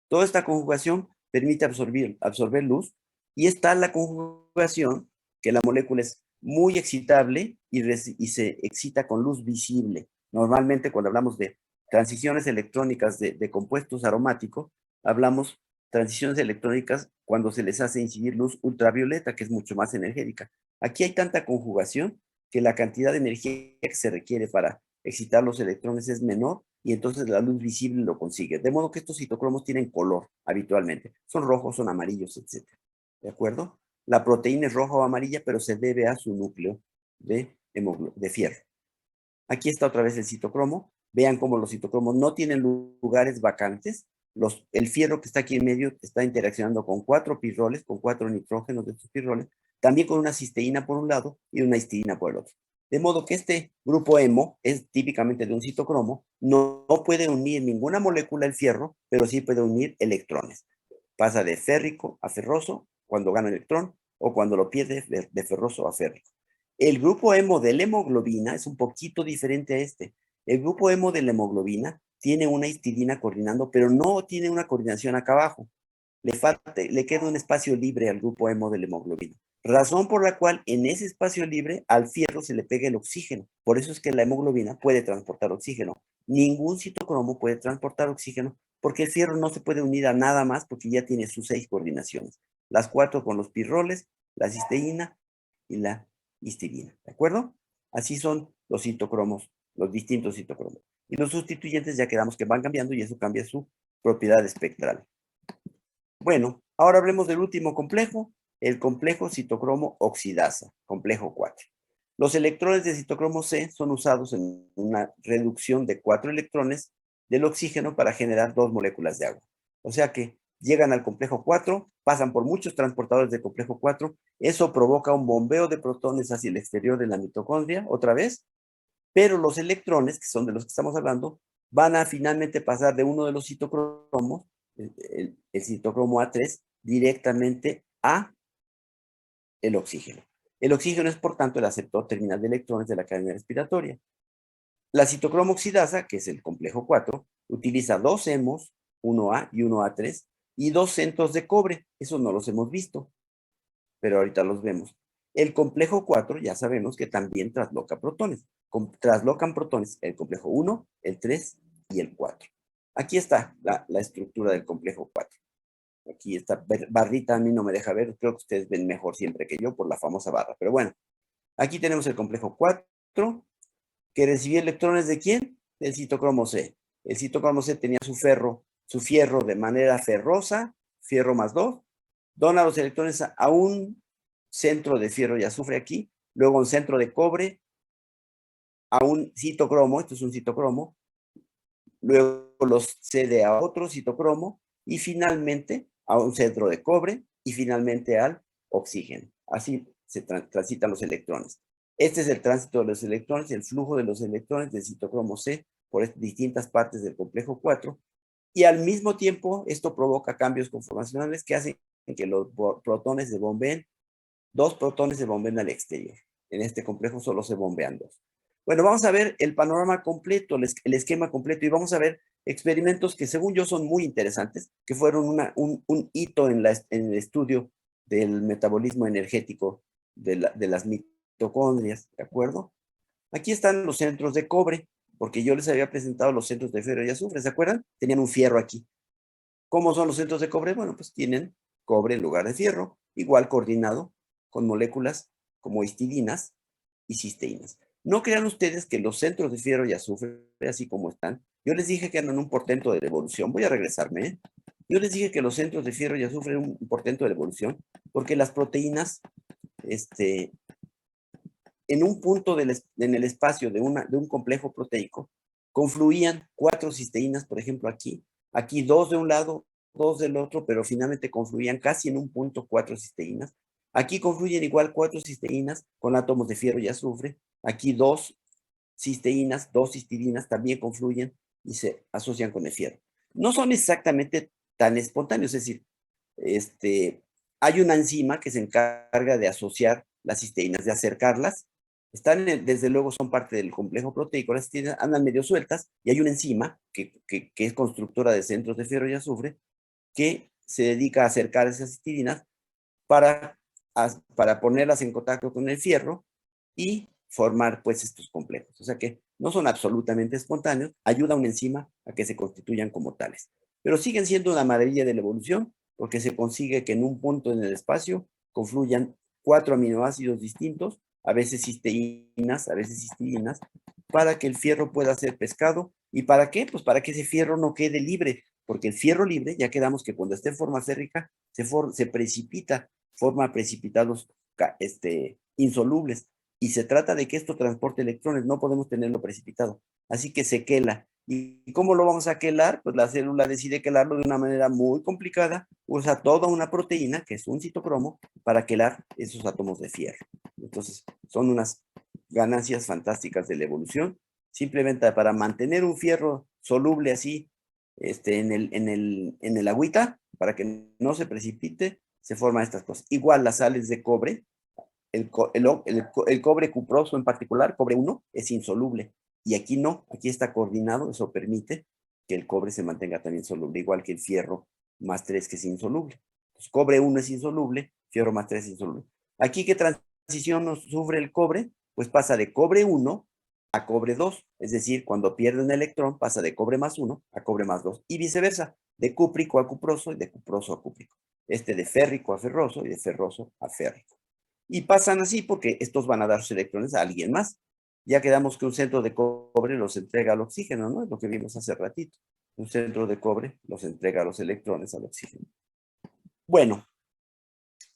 Toda esta conjugación permite absorber luz, y está la conjugación que la molécula es muy excitable y se excita con luz visible. Normalmente cuando hablamos de transiciones electrónicas de compuestos aromáticos, hablamos transiciones electrónicas cuando se les hace incidir luz ultravioleta, que es mucho más energética. Aquí hay tanta conjugación que la cantidad de energía que se requiere para excitar los electrones es menor, y entonces la luz visible lo consigue. De modo que estos citocromos tienen color habitualmente. Son rojos, son amarillos, etc. ¿De acuerdo? La proteína es roja o amarilla, pero se debe a su núcleo de fierro. Aquí está otra vez el citocromo. Vean cómo los citocromos no tienen lugares vacantes. El fierro que está aquí en medio está interaccionando con 4 pirroles, con 4 nitrógenos de estos pirroles, también con una cisteína por un lado y una histidina por el otro. De modo que este grupo hemo es típicamente de un citocromo, no puede unir ninguna molécula el fierro, pero sí puede unir electrones. Pasa de férrico a ferroso cuando gana electrón, o cuando lo pierde de ferroso a férrico. El grupo hemo de la hemoglobina es un poquito diferente a este. El grupo hemo de la hemoglobina tiene una histidina coordinando, pero no tiene una coordinación acá abajo. Le queda un espacio libre al grupo hemo de la hemoglobina. Razón por la cual en ese espacio libre al fierro se le pega el oxígeno. Por eso es que la hemoglobina puede transportar oxígeno. Ningún citocromo puede transportar oxígeno porque el fierro no se puede unir a nada más porque ya tiene sus 6 coordinaciones. Las 4 con los pirroles, la cisteína y la histidina. ¿De acuerdo? Así son los citocromos, los distintos citocromos. Y los sustituyentes ya quedamos que van cambiando y eso cambia su propiedad espectral. Bueno, ahora hablemos del último complejo, el complejo citocromo oxidasa, complejo 4. Los electrones de citocromo C son usados en una reducción de 4 electrones del oxígeno para generar 2 moléculas de agua. O sea que llegan al complejo 4, pasan por muchos transportadores del complejo 4, eso provoca un bombeo de protones hacia el exterior de la mitocondria, otra vez, pero los electrones, que son de los que estamos hablando, van a finalmente pasar de uno de los citocromos, el citocromo A3, directamente a el oxígeno. El oxígeno es, por tanto, el aceptor terminal de electrones de la cadena respiratoria. La citocromo oxidasa, que es el complejo 4, utiliza 2 hemos, 1A y 1A3, y 2 centros de cobre. Esos no los hemos visto, pero ahorita los vemos. El complejo 4 ya sabemos que también trasloca protones. Traslocan protones el complejo 1, el 3 y el 4. Aquí está la estructura del complejo 4. Aquí esta barrita a mí no me deja ver, creo que ustedes ven mejor siempre que yo por la famosa barra. Pero bueno, aquí tenemos el complejo 4, que recibió electrones ¿de quién? Del citocromo C. El citocromo C tenía su fierro de manera ferrosa, fierro más 2, dona los electrones a un centro de fierro y azufre aquí, luego un centro de cobre, a un citocromo, esto es un citocromo, luego los cede a otro citocromo y finalmente a un centro de cobre y finalmente al oxígeno. Así se transitan los electrones. Este es el tránsito de los electrones, el flujo de los electrones del citocromo C por distintas partes del complejo 4, y al mismo tiempo esto provoca cambios conformacionales que hacen que los protones se bombeen, 2 protones se bombeen al exterior. En este complejo solo se bombean 2. Bueno, vamos a ver el panorama completo, el esquema completo, y vamos a ver experimentos que según yo son muy interesantes, que fueron un hito en el estudio del metabolismo energético de las mitocondrias, ¿de acuerdo? Aquí están los centros de cobre, porque yo les había presentado los centros de fierro y azufre, ¿se acuerdan? Tenían un fierro aquí. ¿Cómo son los centros de cobre? Bueno, pues tienen cobre en lugar de fierro, igual coordinado con moléculas como histidinas y cisteínas. No crean ustedes que los centros de fierro y azufre, así como están, yo les dije que eran un portento de la evolución. Voy a regresarme, ¿eh? Yo les dije que los centros de fierro y azufre eran un portento de la evolución, porque las proteínas en un punto en el espacio de un complejo proteico, confluían 4 cisteínas, por ejemplo, aquí 2 de un lado, 2 del otro, pero finalmente confluían casi en un punto 4 cisteínas. Aquí confluyen igual 4 cisteínas con átomos de fierro y azufre. Aquí 2 cisteínas, 2 cistidinas también confluyen y se asocian con el fierro. No son exactamente tan espontáneos, es decir, hay una enzima que se encarga de asociar las cisteínas, de acercarlas. Desde luego son parte del complejo proteico, las cisteínas andan medio sueltas y hay una enzima que es constructora de centros de fierro y azufre que se dedica a acercar esas cistidinas para ponerlas en contacto con el fierro y formar pues estos complejos. O sea que no son absolutamente espontáneos, ayuda a una enzima a que se constituyan como tales. Pero siguen siendo una maravilla de la evolución porque se consigue que en un punto en el espacio confluyan 4 aminoácidos distintos, a veces cisteínas, a veces cistidinas, para que el fierro pueda ser pescado. ¿Y para qué? Pues para que ese fierro no quede libre, porque el fierro libre, ya quedamos que cuando esté en forma férrica, se precipita, forma precipitados insolubles. Y se trata de que esto transporte electrones, no podemos tenerlo precipitado. Así que se quela. ¿Y cómo lo vamos a quelar? Pues la célula decide quelarlo de una manera muy complicada, usa toda una proteína, que es un citocromo, para quelar esos átomos de fierro. Entonces, son unas ganancias fantásticas de la evolución, simplemente para mantener un fierro soluble así, en el agüita, para que no se precipite, se forman estas cosas. Igual las sales de cobre, el cobre cuproso en particular, cobre 1, es insoluble. Y aquí no, aquí está coordinado, eso permite que el cobre se mantenga también soluble, igual que el fierro más 3 que es insoluble. Entonces, cobre 1 es insoluble, fierro más 3 es insoluble. Aquí, ¿qué transición nos sufre el cobre? Pues pasa de cobre 1 a cobre 2, es decir, cuando pierde un electrón pasa de cobre más 1 a cobre más 2 y viceversa, de cúprico a cuproso y de cuproso a cúprico. De férrico a ferroso y de ferroso a férrico. Y pasan así porque estos van a dar sus electrones a alguien más. Ya quedamos que un centro de cobre los entrega al oxígeno, ¿no? Es lo que vimos hace ratito. Un centro de cobre los entrega los electrones al oxígeno. Bueno,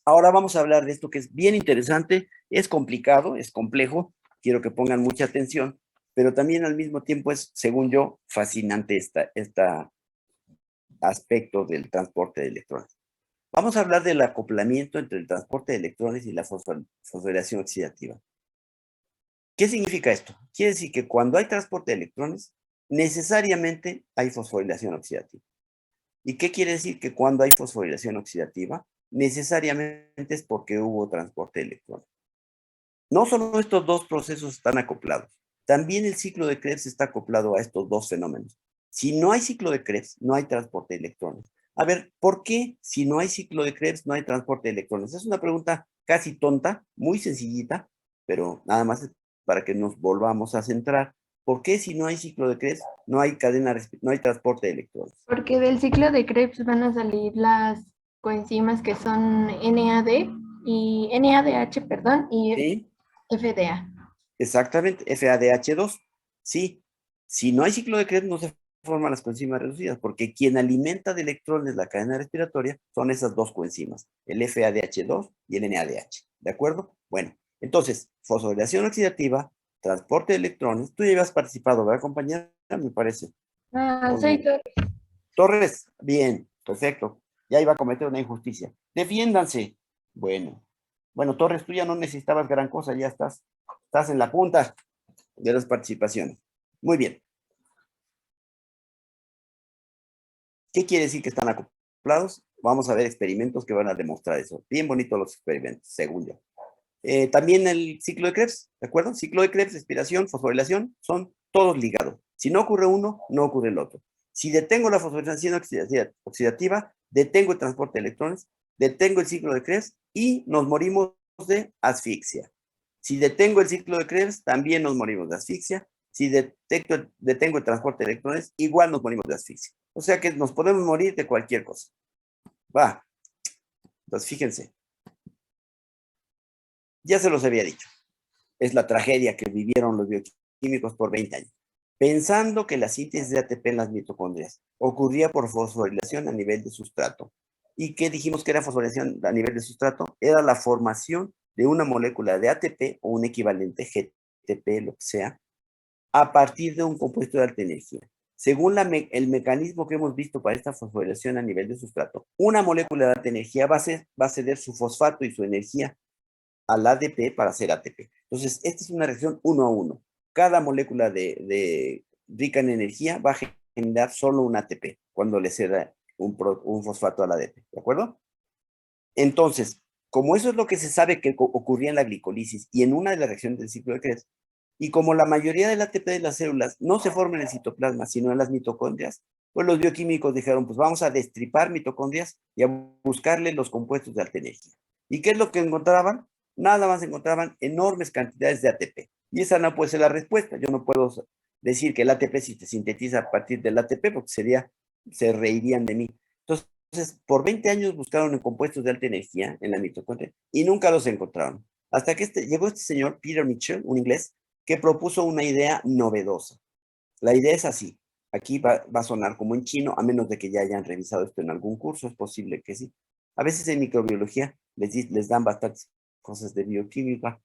ahora vamos a hablar de esto que es bien interesante, es complicado, es complejo, quiero que pongan mucha atención, pero también al mismo tiempo es, según yo, fascinante este aspecto del transporte de electrones. Vamos a hablar del acoplamiento entre el transporte de electrones y la fosforilación oxidativa. ¿Qué significa esto? Quiere decir que cuando hay transporte de electrones, necesariamente hay fosforilación oxidativa. ¿Y qué quiere decir? Que cuando hay fosforilación oxidativa, necesariamente es porque hubo transporte de electrones. No solo estos dos procesos están acoplados, también el ciclo de Krebs está acoplado a estos dos fenómenos. Si no hay ciclo de Krebs, no hay transporte de electrones. A ver, ¿por qué si no hay ciclo de Krebs no hay transporte de electrones? Es una pregunta casi tonta, muy sencillita, pero nada más para que nos volvamos a centrar. ¿Por qué si no hay ciclo de Krebs no hay no hay transporte de electrones? Porque del ciclo de Krebs van a salir las coenzimas que son NADH, perdón, y ¿Sí? FDA. Exactamente, FADH2. Sí, si no hay ciclo de Krebs no se forman las coenzimas reducidas, porque quien alimenta de electrones la cadena respiratoria son esas dos coenzimas, el FADH2 y el NADH. ¿De acuerdo? Bueno, entonces, fosforilación oxidativa, transporte de electrones. Tú ya habías participado, ¿verdad, compañera? Me parece. Soy Torres, bien, perfecto. Ya iba a cometer una injusticia. Defiéndanse. Bueno, Torres, tú ya no necesitabas gran cosa, ya estás en la punta de las participaciones. Muy bien. ¿Qué quiere decir que están acoplados? Vamos a ver experimentos que van a demostrar eso. Bien bonitos los experimentos, según yo. También el ciclo de Krebs, ¿de acuerdo? Ciclo de Krebs, respiración, fosforilación, son todos ligados. Si no ocurre uno, no ocurre el otro. Si detengo la fosforilación oxidativa, detengo el transporte de electrones, detengo el ciclo de Krebs y nos morimos de asfixia. Si detengo el ciclo de Krebs, también nos morimos de asfixia. Si detengo el transporte de electrones, igual nos morimos de asfixia. O sea que nos podemos morir de cualquier cosa. Va. Entonces, fíjense. Ya se los había dicho. Es la tragedia que vivieron los bioquímicos por 20 años. Pensando que la síntesis de ATP en las mitocondrias ocurría por fosforilación a nivel de sustrato. ¿Y qué dijimos que era fosforilación a nivel de sustrato? Era la formación de una molécula de ATP o un equivalente GTP, lo que sea, a partir de un compuesto de alta energía. Según el mecanismo que hemos visto para esta fosforilación a nivel de sustrato, una molécula de alta energía va a ceder su fosfato y su energía al ADP para hacer ATP. Entonces, esta es una reacción 1 a 1. Cada molécula rica en energía va a generar solo un ATP cuando le ceda un fosfato al ADP, ¿de acuerdo? Entonces, como eso es lo que se sabe que ocurría en la glicolisis y en una de las reacciones del ciclo de Krebs, y como la mayoría del ATP de las células no se forma en el citoplasma, sino en las mitocondrias, pues los bioquímicos dijeron, pues vamos a destripar mitocondrias y a buscarle los compuestos de alta energía. ¿Y qué es lo que encontraban? Nada más encontraban enormes cantidades de ATP. Y esa no puede ser la respuesta. Yo no puedo decir que el ATP si se sintetiza a partir del ATP, porque se reirían de mí. Entonces, por 20 años buscaron en compuestos de alta energía en la mitocondria y nunca los encontraron. Hasta que llegó este señor, Peter Mitchell, un inglés, que propuso una idea novedosa. La idea es así. Aquí va a sonar como en chino, a menos de que ya hayan revisado esto en algún curso, es posible que sí. A veces en microbiología les dan bastantes cosas de bioquímica,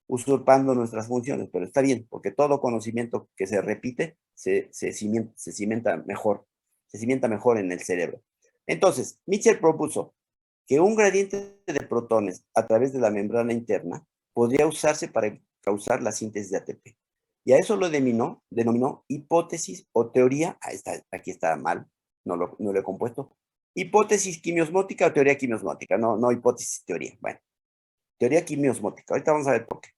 usurpando nuestras funciones, pero está bien, porque todo conocimiento que se repite se cimienta mejor en el cerebro. Entonces, Mitchell propuso que un gradiente de protones a través de la membrana interna podría usarse para causar la síntesis de ATP. Y a eso lo denominó hipótesis o teoría, aquí está mal, no lo he compuesto, hipótesis quimiosmótica o teoría quimiosmótica, no hipótesis, teoría. Bueno, teoría quimiosmótica, ahorita vamos a ver por qué.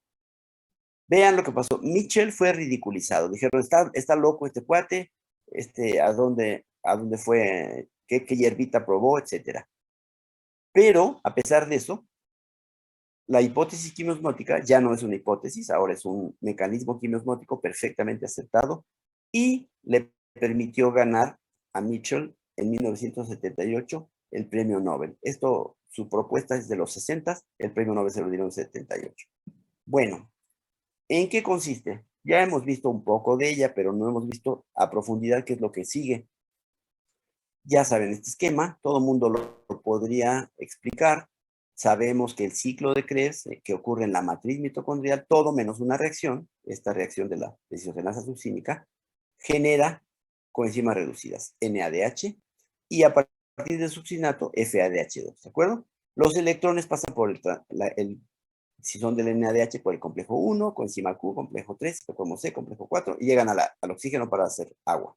Vean lo que pasó, Mitchell fue ridiculizado, dijeron, está loco este cuate, a dónde fue, qué hierbita probó, etcétera. Pero, a pesar de eso, la hipótesis quimiosmótica ya no es una hipótesis, ahora es un mecanismo quimiosmótico perfectamente aceptado y le permitió ganar a Mitchell en 1978 el premio Nobel. Su propuesta es de los 60, el premio Nobel se lo dieron en 78. Bueno, ¿en qué consiste? Ya hemos visto un poco de ella, pero no hemos visto a profundidad qué es lo que sigue. Ya saben este esquema, todo el mundo lo podría explicar. Sabemos que el ciclo de Krebs, que ocurre en la matriz mitocondrial, todo menos una reacción, esta reacción de la desiogenasa succínica, genera coenzimas reducidas, NADH, y a partir del succinato, FADH2, ¿de acuerdo? Los electrones pasan por si son del NADH, por el complejo 1, coenzima Q, complejo 3, como C, complejo 4, y llegan al oxígeno para hacer agua.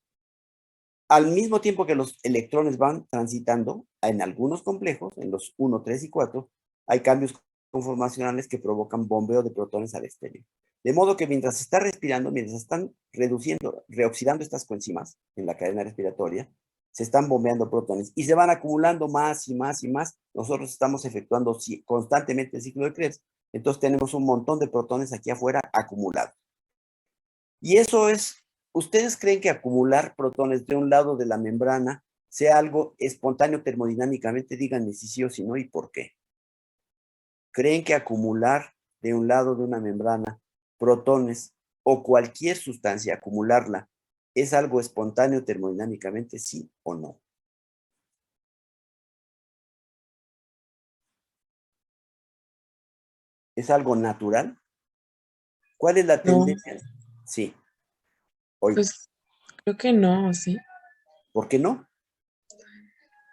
Al mismo tiempo que los electrones van transitando, en algunos complejos, en los 1, 3 y 4, hay cambios conformacionales que provocan bombeo de protones al exterior. De modo que mientras se está respirando, mientras están reoxidando estas coenzimas en la cadena respiratoria, se están bombeando protones y se van acumulando más y más y más. Nosotros estamos efectuando constantemente el ciclo de Krebs, entonces tenemos un montón de protones aquí afuera acumulados. Y eso es, ¿ustedes creen que acumular protones de un lado de la membrana sea algo espontáneo termodinámicamente? Díganme si sí o si no y por qué. ¿Creen que acumular de un lado de una membrana protones o cualquier sustancia, acumularla, es algo espontáneo termodinámicamente, sí o no? ¿Es algo natural? ¿Cuál es la tendencia? Sí. Oye, Pues creo que no, sí. ¿por qué no?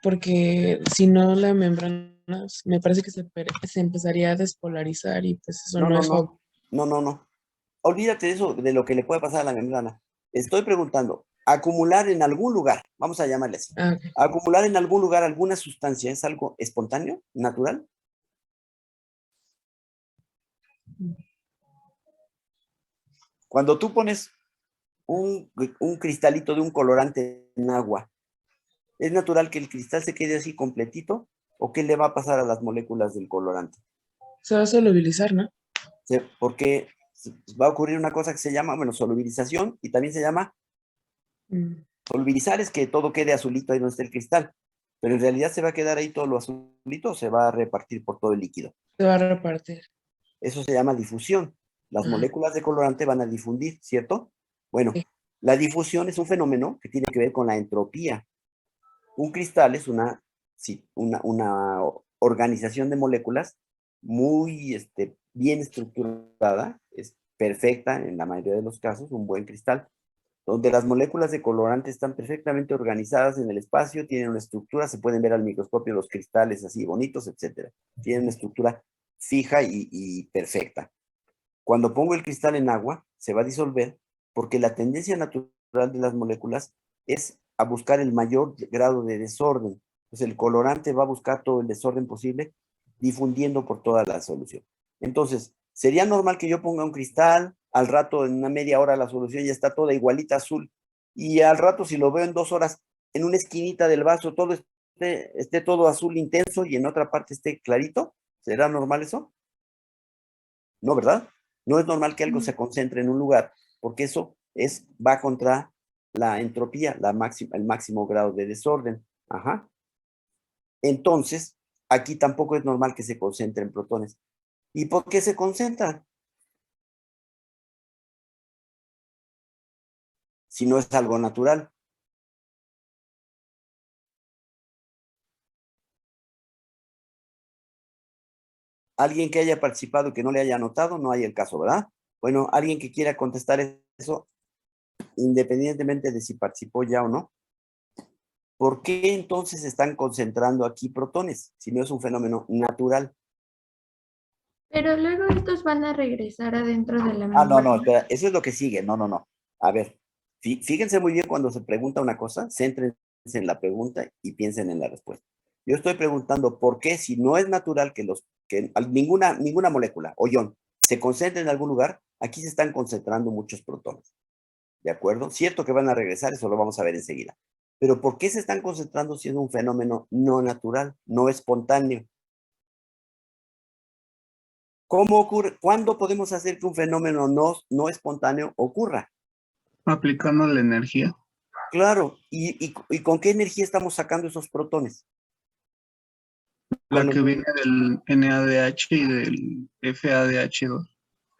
Porque si no la membrana me parece que se empezaría a despolarizar y pues eso no es obvio. No. Olvídate de eso, de lo que le puede pasar a la membrana. Estoy preguntando, acumular en algún lugar, vamos a llamarle así, Okay. acumular en algún lugar alguna sustancia, ¿es algo espontáneo, natural? Cuando tú pones un cristalito de un colorante en agua, ¿es natural que el cristal se quede así completito? ¿O qué le va a pasar a las moléculas del colorante? Se va a solubilizar, ¿no? Porque va a ocurrir una cosa que se llama, bueno, solubilización, y también se llama solubilizar, es que todo quede azulito ahí donde está el cristal. Pero en realidad se va a quedar ahí todo lo azulito o se va a repartir por todo el líquido. Se va a repartir. Eso se llama difusión. Las moléculas de colorante van a difundir, ¿cierto? Bueno, Sí. la difusión es un fenómeno que tiene que ver con la entropía. Un cristal es una organización de moléculas muy bien estructurada, es perfecta en la mayoría de los casos, un buen cristal, donde las moléculas de colorante están perfectamente organizadas en el espacio, tienen una estructura, se pueden ver al microscopio los cristales así bonitos, etcétera. Tienen una estructura fija y perfecta. Cuando pongo el cristal en agua, se va a disolver porque la tendencia natural de las moléculas es a buscar el mayor grado de desorden. Entonces el colorante va a buscar todo el desorden posible, difundiendo por toda la solución. Entonces, sería normal que yo ponga un cristal, al rato en una media hora la solución ya está toda igualita azul, y al rato si lo veo en 2 horas, en una esquinita del vaso todo esté todo azul intenso y en otra parte esté clarito. ¿Será normal eso? No, ¿verdad? No es normal que algo se concentre en un lugar, porque eso va contra la entropía, el máximo grado de desorden. Ajá. Entonces, aquí tampoco es normal que se concentren protones. ¿Y por qué se concentran? Si no es algo natural. Alguien que haya participado y que no le haya anotado, no hay el caso, ¿verdad? Bueno, alguien que quiera contestar eso, independientemente de si participó ya o no. ¿Por qué entonces se están concentrando aquí protones? Si no es un fenómeno natural. Pero luego estos van a regresar adentro de la Ah, no, membrana. espera, eso es lo que sigue. No. A ver, fíjense muy bien cuando se pregunta una cosa, céntrense en la pregunta y piensen en la respuesta. Yo estoy preguntando por qué, si no es natural que ninguna molécula o ion se concentre en algún lugar, aquí se están concentrando muchos protones. ¿De acuerdo? Cierto que van a regresar, eso lo vamos a ver enseguida. Pero ¿por qué se están concentrando si es un fenómeno no natural, no espontáneo? ¿Cómo ocurre? ¿Cuándo podemos hacer que un fenómeno no espontáneo ocurra? Aplicando la energía. Claro, ¿y con qué energía estamos sacando esos protones? La que viene del NADH y del FADH2.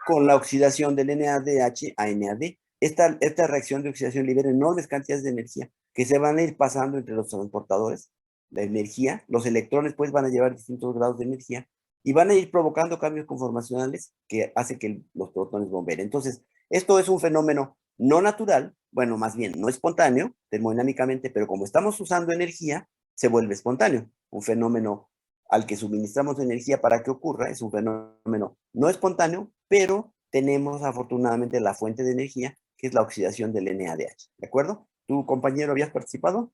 Con la oxidación del NADH a NAD. Esta reacción de oxidación libera enormes cantidades de energía que se van a ir pasando entre los transportadores. La energía, los electrones pues van a llevar distintos grados de energía y van a ir provocando cambios conformacionales que hace que los protones bombeen. Entonces, esto es un fenómeno no natural, bueno, más bien no espontáneo termodinámicamente, pero como estamos usando energía, se vuelve espontáneo. Un fenómeno al que suministramos energía para que ocurra es un fenómeno no espontáneo, pero tenemos afortunadamente la fuente de energía, que es la oxidación del NADH. ¿De acuerdo? ¿Tu compañero habías participado?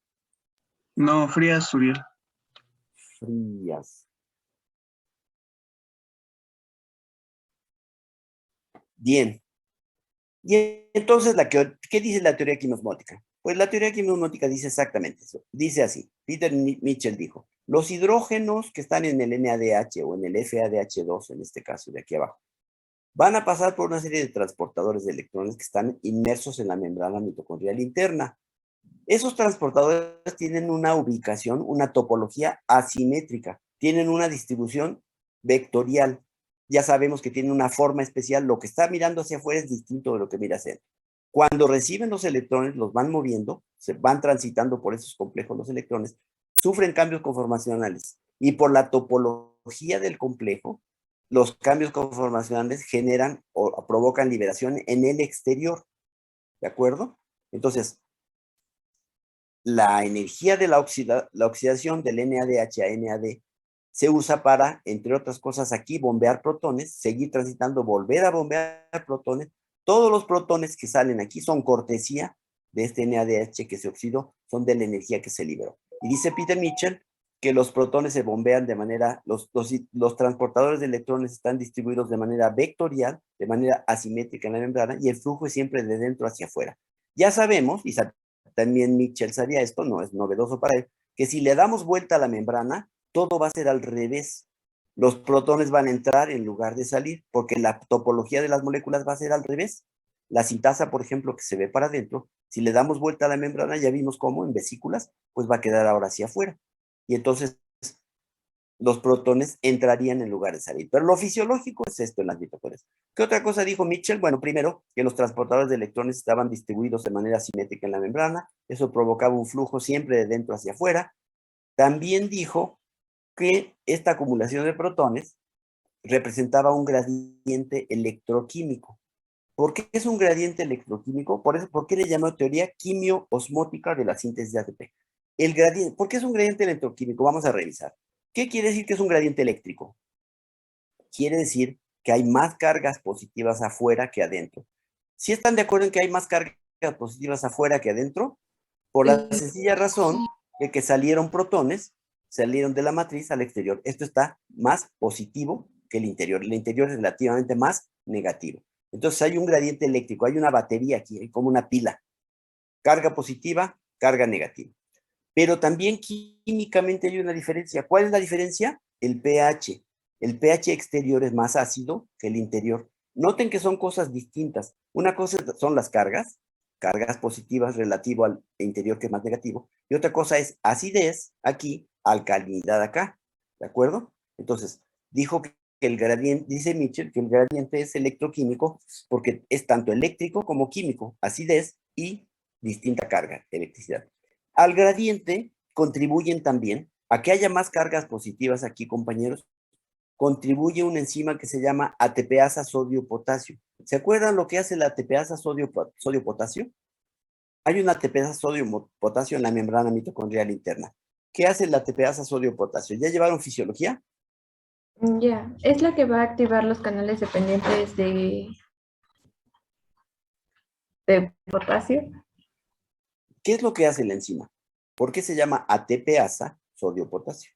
No, Frías, Uriel. Frías. Bien. Y entonces, ¿qué dice la teoría quimosmótica? Pues la teoría quimosmótica dice exactamente eso. Dice así, Peter Mitchell dijo, los hidrógenos que están en el NADH o en el FADH2, en este caso de aquí abajo, van a pasar por una serie de transportadores de electrones que están inmersos en la membrana mitocondrial interna. Esos transportadores tienen una ubicación, una topología asimétrica, tienen una distribución vectorial. Ya sabemos que tienen una forma especial, lo que está mirando hacia afuera es distinto de lo que mira hacia adentro. Cuando reciben los electrones, los van moviendo, se van transitando por esos complejos los electrones, sufren cambios conformacionales y por la topología del complejo, los cambios conformacionales generan o provocan liberación en el exterior. ¿De acuerdo? Entonces, la energía de la oxidación del NADH a NAD se usa para, entre otras cosas aquí, bombear protones, seguir transitando, volver a bombear protones. Todos los protones que salen aquí son cortesía de este NADH que se oxidó, son de la energía que se liberó. Y dice Peter Mitchell que los protones se bombean de manera, los transportadores de electrones están distribuidos de manera vectorial, de manera asimétrica en la membrana, y el flujo es siempre de dentro hacia afuera. Ya sabemos, y también Mitchell sabía esto, no es novedoso para él, que si le damos vuelta a la membrana, todo va a ser al revés. Los protones van a entrar en lugar de salir, porque la topología de las moléculas va a ser al revés. La sintasa, por ejemplo, que se ve para adentro, si le damos vuelta a la membrana, ya vimos cómo en vesículas, pues va a quedar ahora hacia afuera. Y entonces los protones entrarían en lugar de salir. Pero lo fisiológico es esto en las mitocondrias. ¿Qué otra cosa dijo Mitchell? Bueno, primero, que los transportadores de electrones estaban distribuidos de manera simétrica en la membrana. Eso provocaba un flujo siempre de dentro hacia afuera. También dijo que esta acumulación de protones representaba un gradiente electroquímico. ¿Por qué es un gradiente electroquímico? ¿Por qué le llamó teoría quimio-osmótica de la síntesis de ATP? El gradiente, ¿por qué es un gradiente electroquímico? Vamos a revisar. ¿Qué quiere decir que es un gradiente eléctrico? Quiere decir que hay más cargas positivas afuera que adentro. ¿Sí están de acuerdo en que hay más cargas positivas afuera que adentro? Por la sencilla razón de que salieron protones, salieron de la matriz al exterior. Esto está más positivo que el interior. El interior es relativamente más negativo. Entonces hay un gradiente eléctrico, hay una batería aquí, hay como una pila. Carga positiva, carga negativa. Pero también químicamente hay una diferencia. ¿Cuál es la diferencia? El pH. El pH exterior es más ácido que el interior. Noten que son cosas distintas. Una cosa son las cargas positivas relativo al interior que es más negativo, y otra cosa es acidez aquí, alcalinidad acá, ¿de acuerdo? Entonces, dijo que el gradiente, dice Mitchell, que el gradiente es electroquímico porque es tanto eléctrico como químico, acidez y distinta carga, electricidad. Al gradiente contribuyen también a que haya más cargas positivas aquí, compañeros. Contribuye una enzima que se llama ATPasa sodio-potasio. ¿Se acuerdan lo que hace la ATPasa sodio-potasio? Hay una ATPasa sodio-potasio en la membrana mitocondrial interna. ¿Qué hace la ATPasa sodio-potasio? ¿Ya llevaron fisiología? Ya, es la que va a activar los canales dependientes de potasio. ¿Qué es lo que hace la enzima? ¿Por qué se llama ATPasa sodio-potasio?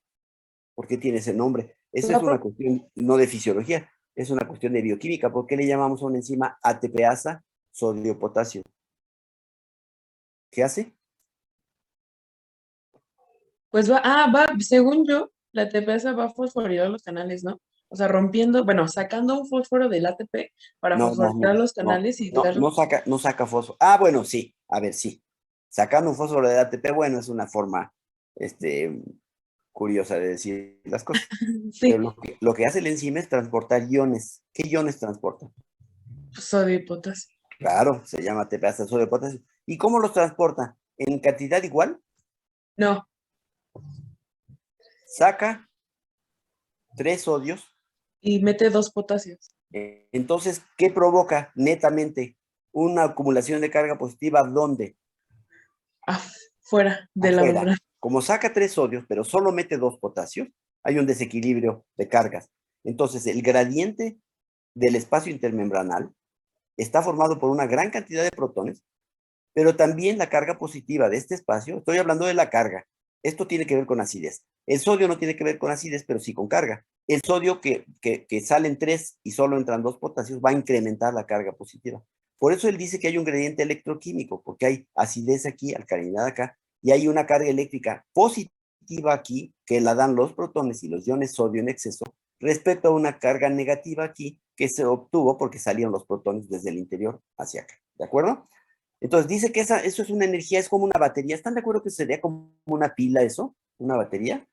¿Por qué tiene ese nombre? Esa es una cuestión no de fisiología, es una cuestión de bioquímica. ¿Por qué le llamamos a una enzima ATPasa sodio-potasio? ¿Qué hace? Pues según yo, la ATPasa va a fosforizar los canales, ¿no? O sea, rompiendo, bueno, sacando un fósforo del ATP para fosforizar los canales y dar... No saca fósforo. Ah, bueno, sí. A ver, sí. Sacando un fósforo del ATP, bueno, es una forma, curiosa de decir las cosas. Sí, Pero lo que hace la enzima es transportar iones. ¿Qué iones transporta? sodio y potasio. Claro, se llama ATPasa sodio potasio. ¿Y cómo los transporta? ¿En cantidad igual? No, Saca 3 sodios. y mete 2 potasios. Entonces, ¿qué provoca netamente? Una acumulación de carga positiva, ¿dónde? Afuera de la Afuera. membrana. Como saca 3 sodios, pero solo mete 2 potasios, hay un desequilibrio de cargas. Entonces, el gradiente del espacio intermembranal está formado por una gran cantidad de protones, pero también la carga positiva de este espacio, estoy hablando de la carga, esto tiene que ver con acidez. El sodio no tiene que ver con acidez, pero sí con carga. El sodio que salen 3 y solo entran 2 potasios va a incrementar la carga positiva. Por eso él dice que hay un gradiente electroquímico, porque hay acidez aquí, alcalinidad acá, y hay una carga eléctrica positiva aquí, que la dan los protones y los iones sodio en exceso, respecto a una carga negativa aquí, que se obtuvo porque salieron los protones desde el interior hacia acá. ¿De acuerdo? Entonces dice que eso es una energía, es como una batería. ¿Están de acuerdo que sería como una pila eso? ¿Una batería?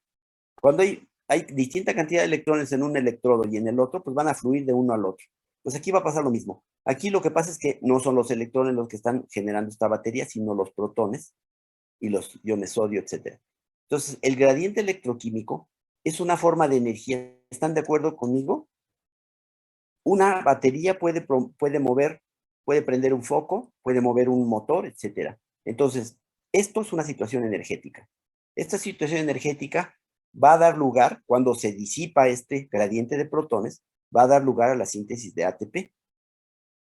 Cuando hay distinta cantidad de electrones en un electrodo y en el otro, pues van a fluir de uno al otro. Pues aquí va a pasar lo mismo. Aquí lo que pasa es que no son los electrones los que están generando esta batería, sino los protones y los iones sodio, etc. Entonces, el gradiente electroquímico es una forma de energía. ¿Están de acuerdo conmigo? Una batería puede prender un foco, puede mover un motor, etc. Entonces, esto es una situación energética. Esta situación energética va a dar lugar, cuando se disipa este gradiente de protones, va a dar lugar a la síntesis de ATP.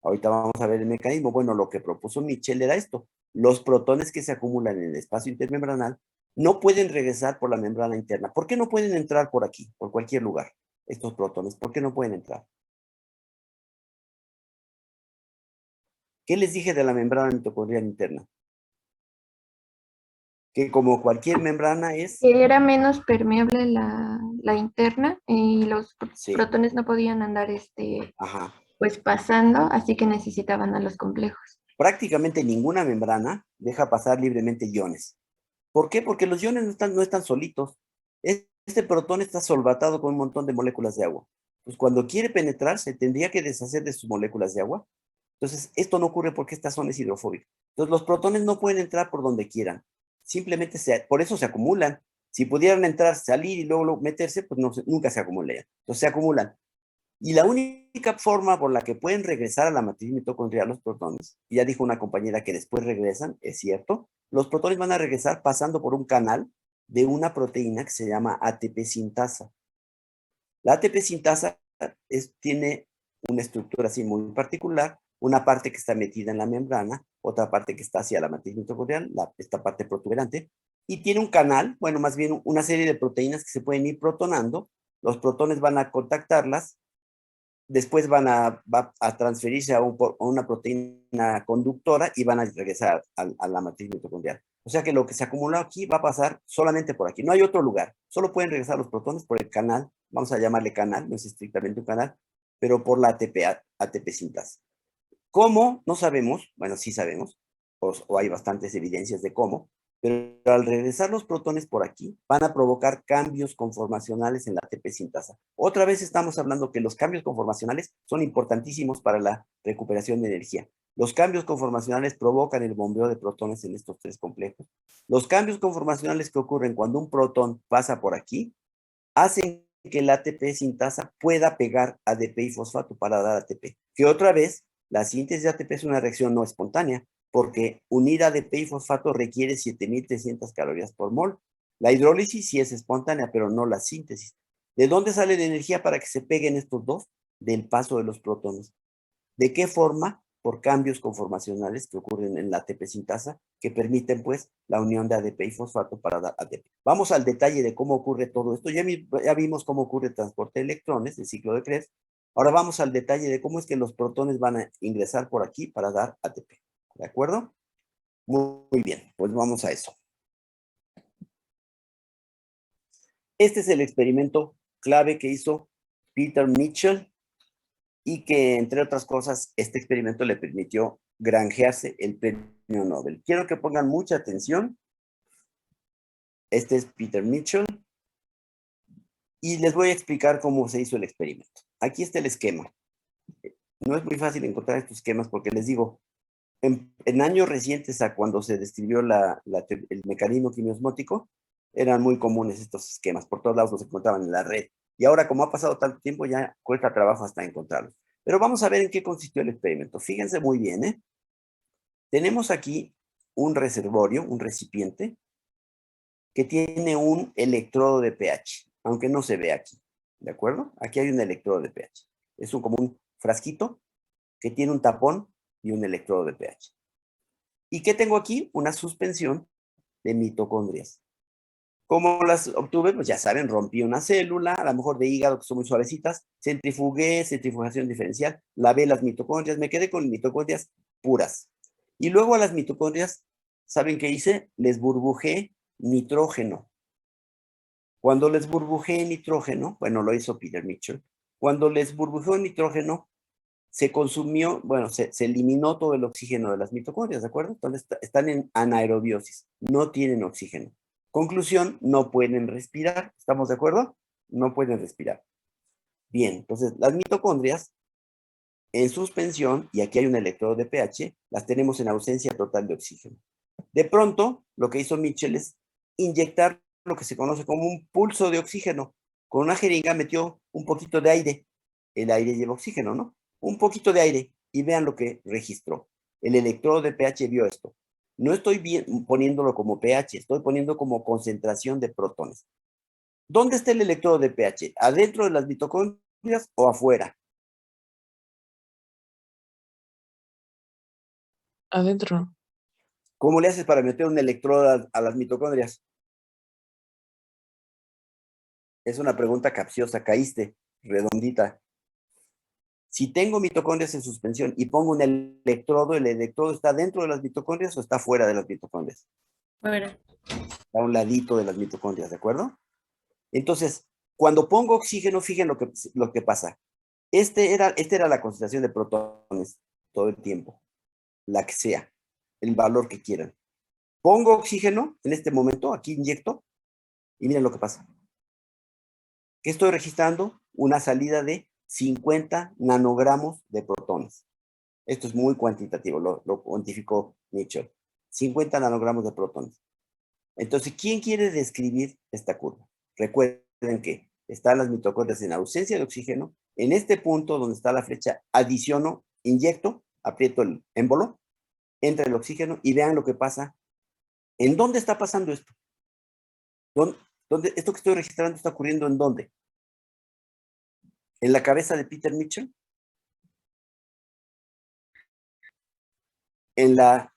Ahorita vamos a ver el mecanismo. Bueno, lo que propuso Mitchell era esto. Los protones que se acumulan en el espacio intermembranal no pueden regresar por la membrana interna. ¿Por qué no pueden entrar por aquí, por cualquier lugar? Estos protones, ¿por qué no pueden entrar? ¿Qué les dije de la membrana mitocondrial interna? Que como cualquier membrana es... Que era menos permeable la interna y los Sí. protones no podían andar Ajá. pues pasando, así que necesitaban a los complejos. Prácticamente ninguna membrana deja pasar libremente iones. ¿Por qué? Porque los iones no están solitos. Este protón está solvatado con un montón de moléculas de agua. Pues cuando quiere penetrar, se tendría que deshacer de sus moléculas de agua. Entonces, esto no ocurre porque esta zona es hidrofóbica. Entonces, los protones no pueden entrar por donde quieran. Simplemente por eso se acumulan. Si pudieran entrar, salir y luego meterse, pues nunca se acumularían. Entonces, se acumulan. Y la única forma por la que pueden regresar a la matriz mitocondrial los protones, y ya dijo una compañera que después regresan, es cierto, los protones van a regresar pasando por un canal de una proteína que se llama ATP sintasa. La ATP sintasa tiene una estructura así muy particular, una parte que está metida en la membrana, otra parte que está hacia la matriz mitocondrial, esta parte protuberante, y tiene un canal, bueno, más bien una serie de proteínas que se pueden ir protonando, los protones van a contactarlas, después va a transferirse a una proteína conductora y van a regresar a la matriz mitocondrial. O sea que lo que se acumuló aquí va a pasar solamente por aquí. No hay otro lugar. Solo pueden regresar los protones por el canal. Vamos a llamarle canal, no es estrictamente un canal, pero por la ATP sintasa. ¿Cómo? No sabemos. Bueno, sí sabemos. O hay bastantes evidencias de cómo. Pero al regresar los protones por aquí, van a provocar cambios conformacionales en la ATP sintasa. Otra vez estamos hablando que los cambios conformacionales son importantísimos para la recuperación de energía. Los cambios conformacionales provocan el bombeo de protones en estos tres complejos. Los cambios conformacionales que ocurren cuando un protón pasa por aquí, hacen que la ATP sintasa pueda pegar ADP y fosfato para dar ATP. Que otra vez, la síntesis de ATP es una reacción no espontánea, porque unir ADP y fosfato requiere 7.300 calorías por mol. La hidrólisis sí es espontánea, pero no la síntesis. ¿De dónde sale la energía para que se peguen estos dos? Del paso de los protones. ¿De qué forma? Por cambios conformacionales que ocurren en la ATP sintasa, que permiten pues la unión de ADP y fosfato para dar ATP. Vamos al detalle de cómo ocurre todo esto. Ya vimos cómo ocurre el transporte de electrones, el ciclo de Krebs. Ahora vamos al detalle de cómo es que los protones van a ingresar por aquí para dar ATP. ¿De acuerdo? Muy bien, pues vamos a eso. Este es el experimento clave que hizo Peter Mitchell y que, entre otras cosas, este experimento le permitió granjearse el premio Nobel. Quiero que pongan mucha atención. Este es Peter Mitchell y les voy a explicar cómo se hizo el experimento. Aquí está el esquema. No es muy fácil encontrar estos esquemas porque les digo, en años recientes a cuando se describió el mecanismo quimiosmótico, eran muy comunes estos esquemas, por todos lados los encontraban en la red. Y ahora, como ha pasado tanto tiempo, ya cuesta trabajo hasta encontrarlos. Pero vamos a ver en qué consistió el experimento. Fíjense muy bien, ¿eh? Tenemos aquí un reservorio, un recipiente, que tiene un electrodo de pH, aunque no se ve aquí, ¿de acuerdo? Aquí hay un electrodo de pH. Es como un frasquito que tiene un tapón y un electrodo de pH. ¿Y qué tengo aquí? Una suspensión de mitocondrias. ¿Cómo las obtuve? Pues ya saben, rompí una célula, a lo mejor de hígado, que son muy suavecitas, centrifugué, centrifugación diferencial, lavé las mitocondrias, me quedé con mitocondrias puras. Y luego a las mitocondrias, ¿saben qué hice? Les burbujé nitrógeno. Cuando les burbujé nitrógeno, bueno, lo hizo Peter Mitchell, cuando les burbujó nitrógeno, se consumió, bueno, se eliminó todo el oxígeno de las mitocondrias, ¿de acuerdo? Entonces están en anaerobiosis, no tienen oxígeno. Conclusión, no pueden respirar, ¿estamos de acuerdo? No pueden respirar. Bien, entonces las mitocondrias en suspensión, y aquí hay un electrodo de pH, las tenemos en ausencia total de oxígeno. De pronto, lo que hizo Mitchell es inyectar lo que se conoce como un pulso de oxígeno. Con una jeringa metió un poquito de aire. El aire lleva oxígeno, ¿no? Un poquito de aire y vean lo que registró. El electrodo de pH vio esto. No estoy poniéndolo como pH, estoy poniendo como concentración de protones. ¿Dónde está el electrodo de pH? ¿Adentro de las mitocondrias o afuera? Adentro. ¿Cómo le haces para meter un electrodo a las mitocondrias? Es una pregunta capciosa, caíste, redondita. Si tengo mitocondrias en suspensión y pongo un electrodo, ¿el electrodo está dentro de las mitocondrias o está fuera de las mitocondrias? Fuera. Está a un ladito de las mitocondrias, ¿de acuerdo? Entonces, cuando pongo oxígeno, fíjense lo que pasa. Esta era la concentración de protones todo el tiempo, la que sea, el valor que quieran. Pongo oxígeno en este momento, aquí inyecto, y miren lo que pasa. ¿Qué estoy registrando? Una salida de 50 nanogramos de protones. Esto es muy cuantitativo, lo cuantificó Mitchell. 50 nanogramos de protones. Entonces, ¿quién quiere describir esta curva? Recuerden que están las mitocondrias en ausencia de oxígeno En este punto donde está la flecha, adiciono, inyecto, aprieto el émbolo, entra el oxígeno y vean lo que pasa. ¿En dónde está pasando esto? ¿Esto que estoy registrando está ocurriendo en dónde? ¿En la cabeza de Peter Mitchell? ¿En la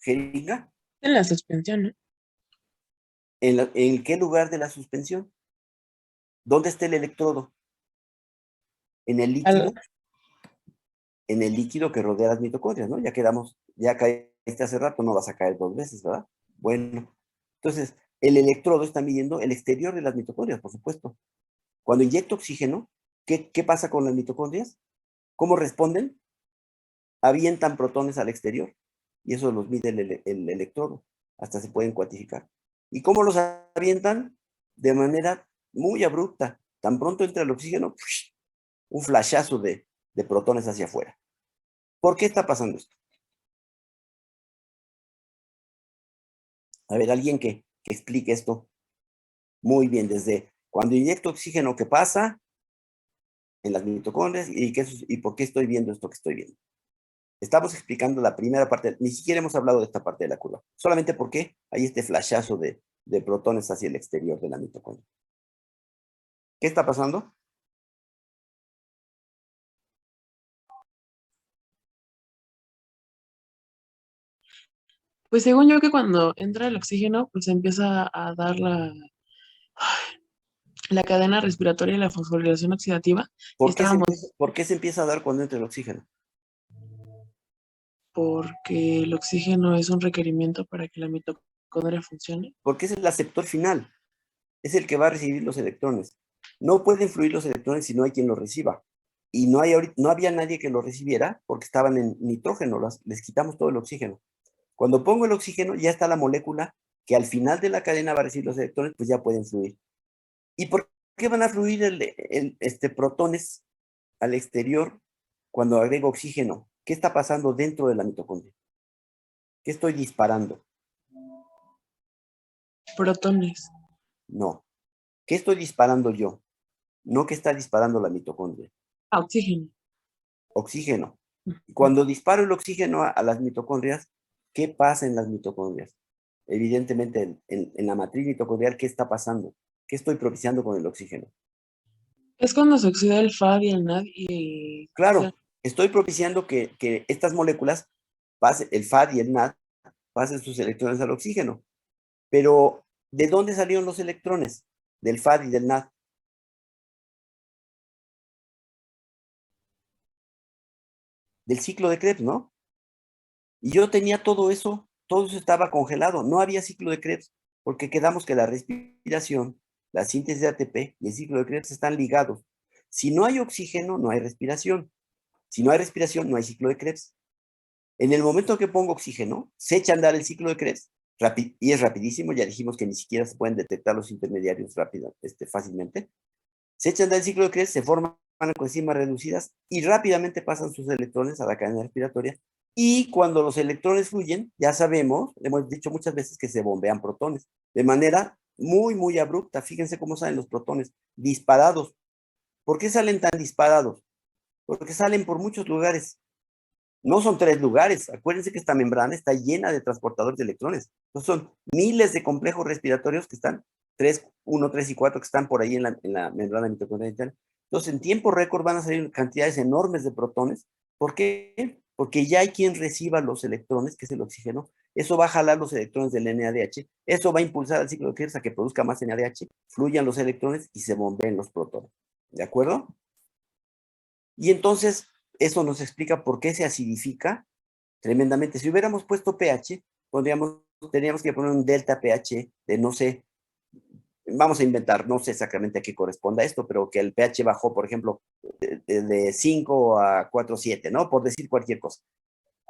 jeringa? En la suspensión, ¿no? ¿En qué lugar de la suspensión? ¿Dónde está el electrodo? ¿En el líquido? En el líquido que rodea las mitocondrias, ¿no? Ya caíste hace rato, no vas a caer 2 veces, ¿verdad? Bueno, entonces, el electrodo está midiendo el exterior de las mitocondrias, por supuesto. Cuando inyecto oxígeno, ¿qué pasa con las mitocondrias? ¿Cómo responden? Avientan protones al exterior, y eso los mide el electrodo, hasta se pueden cuantificar. ¿Y cómo los avientan? De manera muy abrupta. Tan pronto entra el oxígeno, un flashazo de protones hacia afuera. ¿Por qué está pasando esto? A ver, alguien que explique esto muy bien, desde cuando inyecto oxígeno, ¿qué pasa en las mitocondrias y por qué estoy viendo esto que estoy viendo? Estamos explicando la primera parte, ni siquiera hemos hablado de esta parte de la curva, solamente porque hay este flashazo de protones hacia el exterior de la mitocondria. ¿Qué está pasando? Pues según yo que cuando entra el oxígeno, pues empieza a dar la cadena respiratoria y la fosforilación oxidativa. ¿Por qué se empieza a dar cuando entra el oxígeno? Porque el oxígeno es un requerimiento para que la mitocondria funcione. Porque es el aceptor final, es el que va a recibir los electrones. No pueden fluir los electrones si no hay quien los reciba. Y no había nadie que los recibiera porque estaban en nitrógeno, les quitamos todo el oxígeno. Cuando pongo el oxígeno, ya está la molécula que al final de la cadena va a recibir los electrones, pues ya pueden fluir. ¿Y por qué van a fluir protones al exterior cuando agrego oxígeno? ¿Qué está pasando dentro de la mitocondria? ¿Qué estoy disparando? Protones. No. ¿Qué estoy disparando yo? No, ¿qué está disparando la mitocondria? Oxígeno. Oxígeno. Cuando disparo el oxígeno a las mitocondrias, ¿qué pasa en las mitocondrias? Evidentemente, en la matriz mitocondrial, ¿qué está pasando? ¿Qué estoy propiciando con el oxígeno? Es cuando se oxida el FAD y el NAD y... Claro, estoy propiciando que estas moléculas, el FAD y el NAD, pasen sus electrones al oxígeno. Pero, ¿de dónde salieron los electrones? Del FAD y del NAD. Del ciclo de Krebs, ¿no? Y yo tenía todo eso estaba congelado, no había ciclo de Krebs, porque quedamos que la respiración, la síntesis de ATP y el ciclo de Krebs están ligados. Si no hay oxígeno, no hay respiración. Si no hay respiración, no hay ciclo de Krebs. En el momento que pongo oxígeno, se echa a andar el ciclo de Krebs, y es rapidísimo, ya dijimos que ni siquiera se pueden detectar los intermediarios fácilmente. Se echa a andar el ciclo de Krebs, se forman coenzimas reducidas y rápidamente pasan sus electrones a la cadena respiratoria. Y cuando los electrones fluyen, ya sabemos, hemos dicho muchas veces que se bombean protones de manera muy, muy abrupta. Fíjense cómo salen los protones, disparados. ¿Por qué salen tan disparados? Porque salen por muchos lugares. No son 3 lugares. Acuérdense que esta membrana está llena de transportadores de electrones. Entonces son miles de complejos respiratorios que están, 1, 3 y 4, que están por ahí en la membrana mitocondrial. Entonces, en tiempo récord van a salir cantidades enormes de protones. ¿Por qué? Porque ya hay quien reciba los electrones, que es el oxígeno. Eso va a jalar los electrones del NADH. Eso va a impulsar al ciclo de Krebs a que produzca más NADH, fluyan los electrones y se bombeen los protones. ¿De acuerdo? Y entonces, eso nos explica por qué se acidifica tremendamente. Si hubiéramos puesto pH, tendríamos que poner un delta pH de no sé, vamos a inventar, no sé exactamente a qué corresponda esto, pero que el pH bajó, por ejemplo, de 5 a 4,7, ¿no? Por decir cualquier cosa.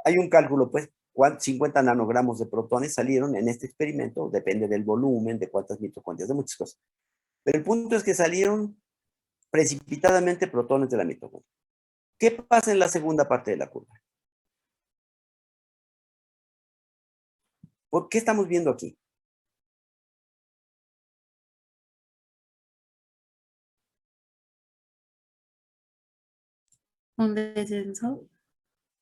Hay un cálculo, pues, 50 nanogramos de protones salieron en este experimento, depende del volumen, de cuántas mitocondrias, de muchas cosas. Pero el punto es que salieron precipitadamente protones de la mitocondria. ¿Qué pasa en la segunda parte de la curva? ¿Por qué estamos viendo aquí? Un descenso.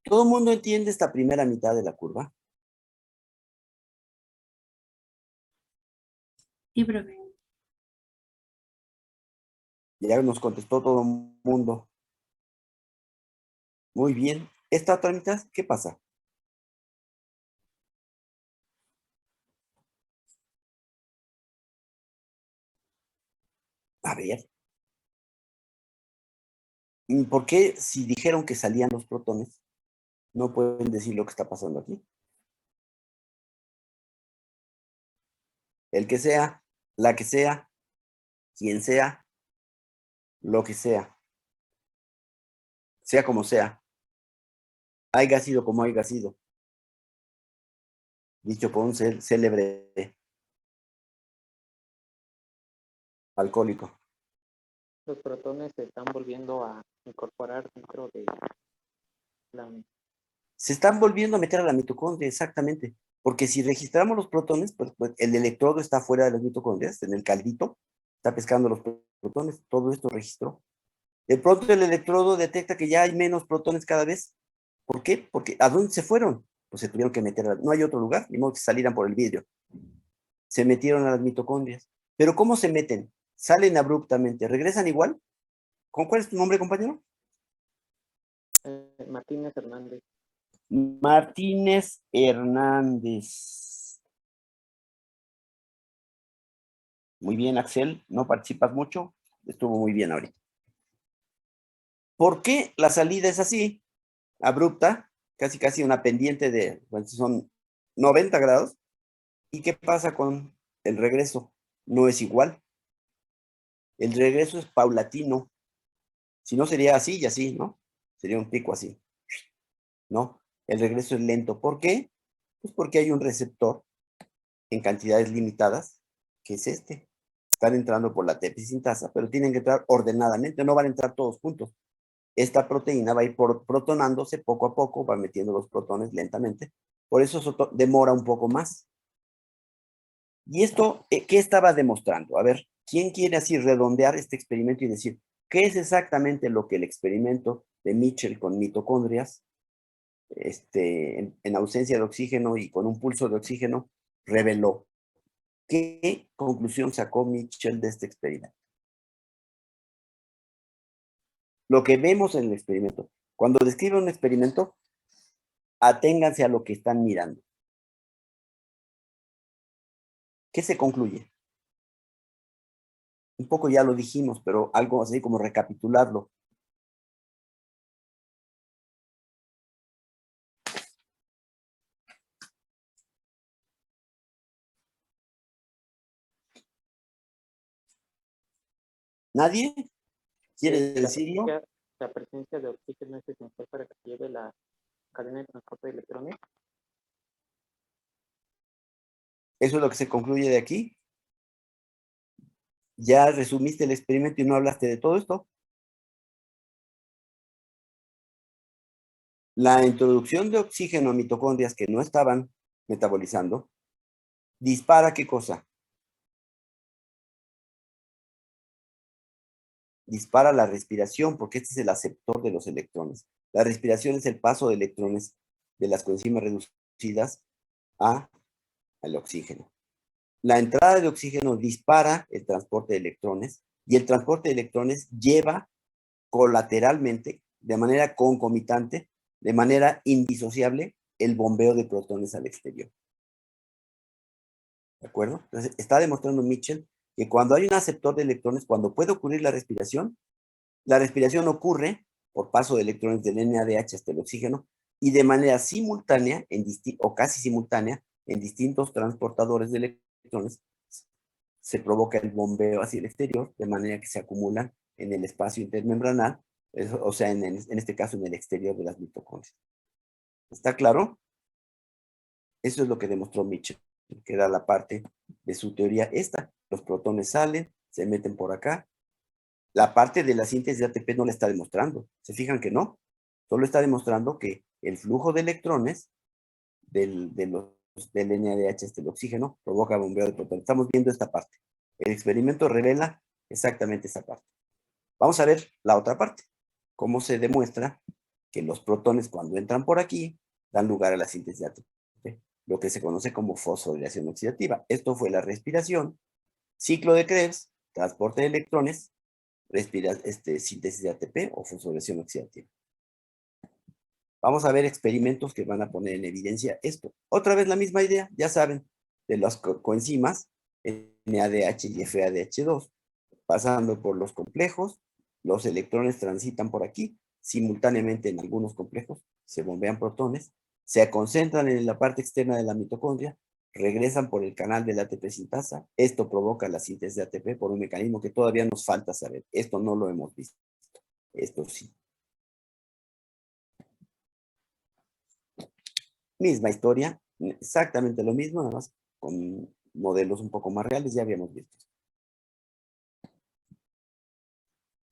¿Todo el mundo entiende esta primera mitad de la curva? Sí, profe. Ya nos contestó todo el mundo. Muy bien. ¿Esta otra mitad? ¿Qué pasa? A ver. ¿Por qué si dijeron que salían los protones, no pueden decir lo que está pasando aquí? El que sea, la que sea, quien sea, lo que sea como sea, haya sido como haya sido, dicho por un célebre alcohólico. Los protones se están volviendo a incorporar dentro de la... Se están volviendo a meter a la mitocondria, exactamente. Porque si registramos los protones, pues el electrodo está fuera de las mitocondrias, en el caldito, está pescando los protones, todo esto registró. De pronto el electrodo detecta que ya hay menos protones cada vez. ¿Por qué? Porque ¿a dónde se fueron? Pues se tuvieron que meter, no hay otro lugar, ni modo que salieran por el vidrio. Se metieron a las mitocondrias. ¿Pero cómo se meten? Salen abruptamente, ¿regresan igual? ¿Con cuál es tu nombre, compañero? Martínez Hernández. Martínez Hernández. Muy bien, Axel, no participas mucho, estuvo muy bien ahorita. ¿Por qué la salida es así? Abrupta, casi una pendiente de, bueno, son 90 grados. ¿Y qué pasa con el regreso? No es igual. El regreso es paulatino. Si no sería así y así, ¿no? Sería un pico así. No, el regreso es lento. ¿Por qué? Pues porque hay un receptor en cantidades limitadas, que es este. Están entrando por la tepisintasa, pero tienen que entrar ordenadamente, no van a entrar todos juntos. Esta proteína va a ir protonándose poco a poco, va metiendo los protones lentamente. Por eso demora un poco más. ¿Y esto qué estaba demostrando? A ver, ¿quién quiere así redondear este experimento y decir qué es exactamente lo que el experimento de Mitchell con mitocondrias, en ausencia de oxígeno y con un pulso de oxígeno, reveló? ¿Qué conclusión sacó Mitchell de este experimento? Lo que vemos en el experimento. Cuando describe un experimento, aténganse a lo que están mirando. ¿Qué se concluye? Un poco ya lo dijimos, pero algo así como recapitularlo. ¿Nadie quiere decirlo? La presencia de oxígeno es esencial para que se lleve la cadena de transporte de electrones. Eso es lo que se concluye de aquí. Ya resumiste el experimento y no hablaste de todo esto. La introducción de oxígeno a mitocondrias que no estaban metabolizando dispara ¿qué cosa? Dispara la respiración, porque este es el aceptor de los electrones. La respiración es el paso de electrones de las coenzimas reducidas al oxígeno. La entrada de oxígeno dispara el transporte de electrones y el transporte de electrones lleva colateralmente, de manera concomitante, de manera indisociable, el bombeo de protones al exterior. ¿De acuerdo? Entonces, está demostrando Mitchell que cuando hay un aceptor de electrones, cuando puede ocurrir la respiración ocurre por paso de electrones del NADH hasta el oxígeno y de manera simultánea, o casi simultánea, en distintos transportadores de electrones, se provoca el bombeo hacia el exterior, de manera que se acumulan en el espacio intermembranal, o sea, en este caso en el exterior de las mitocondrias. ¿Está claro? Eso es lo que demostró Mitchell, que era la parte de su teoría esta. Los protones salen, se meten por acá. La parte de la síntesis de ATP no la está demostrando. ¿Se fijan que no? Solo está demostrando que el flujo de electrones del NADH hasta el oxígeno provoca bombeo de protones. Estamos viendo esta parte. El experimento revela exactamente esa parte. Vamos a ver la otra parte. cómo se demuestra que los protones cuando entran por aquí dan lugar a la síntesis de ATP, lo que se conoce como fosforilación oxidativa. Esto fue la respiración, ciclo de Krebs, transporte de electrones, síntesis de ATP o fosforilación oxidativa. Vamos a ver experimentos que van a poner en evidencia esto. Otra vez la misma idea, ya saben, de las coenzimas NADH y FADH2, pasando por los complejos, los electrones transitan por aquí, simultáneamente en algunos complejos, se bombean protones, se concentran en la parte externa de la mitocondria, regresan por el canal de la ATP sintasa, esto provoca la síntesis de ATP por un mecanismo que todavía nos falta saber, esto no lo hemos visto, esto sí. Misma historia, exactamente lo mismo, nada más con modelos un poco más reales, ya habíamos visto.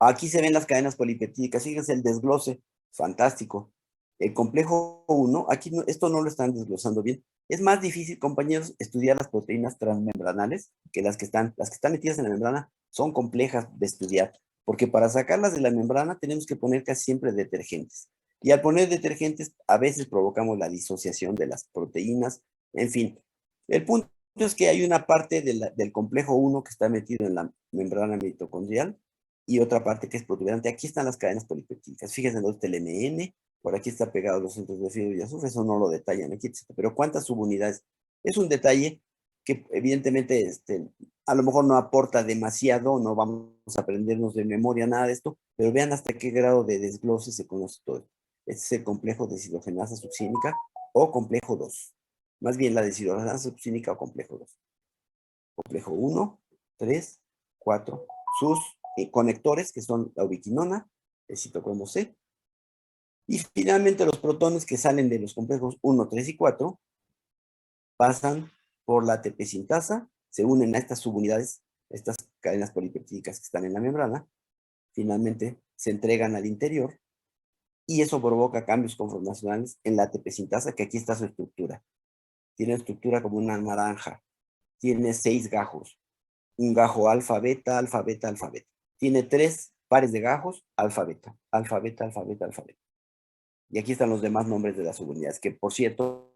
Aquí se ven las cadenas polipeptídicas, fíjense el desglose, fantástico. El complejo 1, aquí no, esto no lo están desglosando bien. Es más difícil, compañeros, estudiar las proteínas transmembranales que las que están metidas en la membrana son complejas de estudiar, porque para sacarlas de la membrana tenemos que poner casi siempre detergentes. Y al poner detergentes, a veces provocamos la disociación de las proteínas, en fin. El punto es que hay una parte del complejo 1 que está metido en la membrana mitocondrial y otra parte que es protuberante. Aquí están las cadenas polipeptídicas. Fíjense en el MN, por aquí está pegado los centros de fibra y azufre, eso no lo detallan aquí, pero ¿cuántas subunidades? Es un detalle que evidentemente a lo mejor no aporta demasiado, no vamos a aprendernos de memoria nada de esto, pero vean hasta qué grado de desglose se conoce todo. Este es el complejo de deshidrogenasa succínica o complejo 2. Más bien la deshidrogenasa succínica o complejo 2. Complejo 1, 3, 4, sus conectores, que son la ubiquinona, el citocromo C, y finalmente los protones que salen de los complejos 1, 3 y 4 pasan por la ATP sintasa, se unen a estas subunidades, estas cadenas polipeptídicas que están en la membrana, finalmente se entregan al interior, y eso provoca cambios conformacionales en la ATP sintasa, que aquí está su estructura. Tiene estructura como una naranja, tiene 6 gajos, un gajo alfa, beta, alfa, beta, alfa, beta. Tiene 3 pares de gajos, alfa, beta, alfa, beta, alfa, beta, alfa, beta. Y aquí están los demás nombres de las subunidades, que por cierto,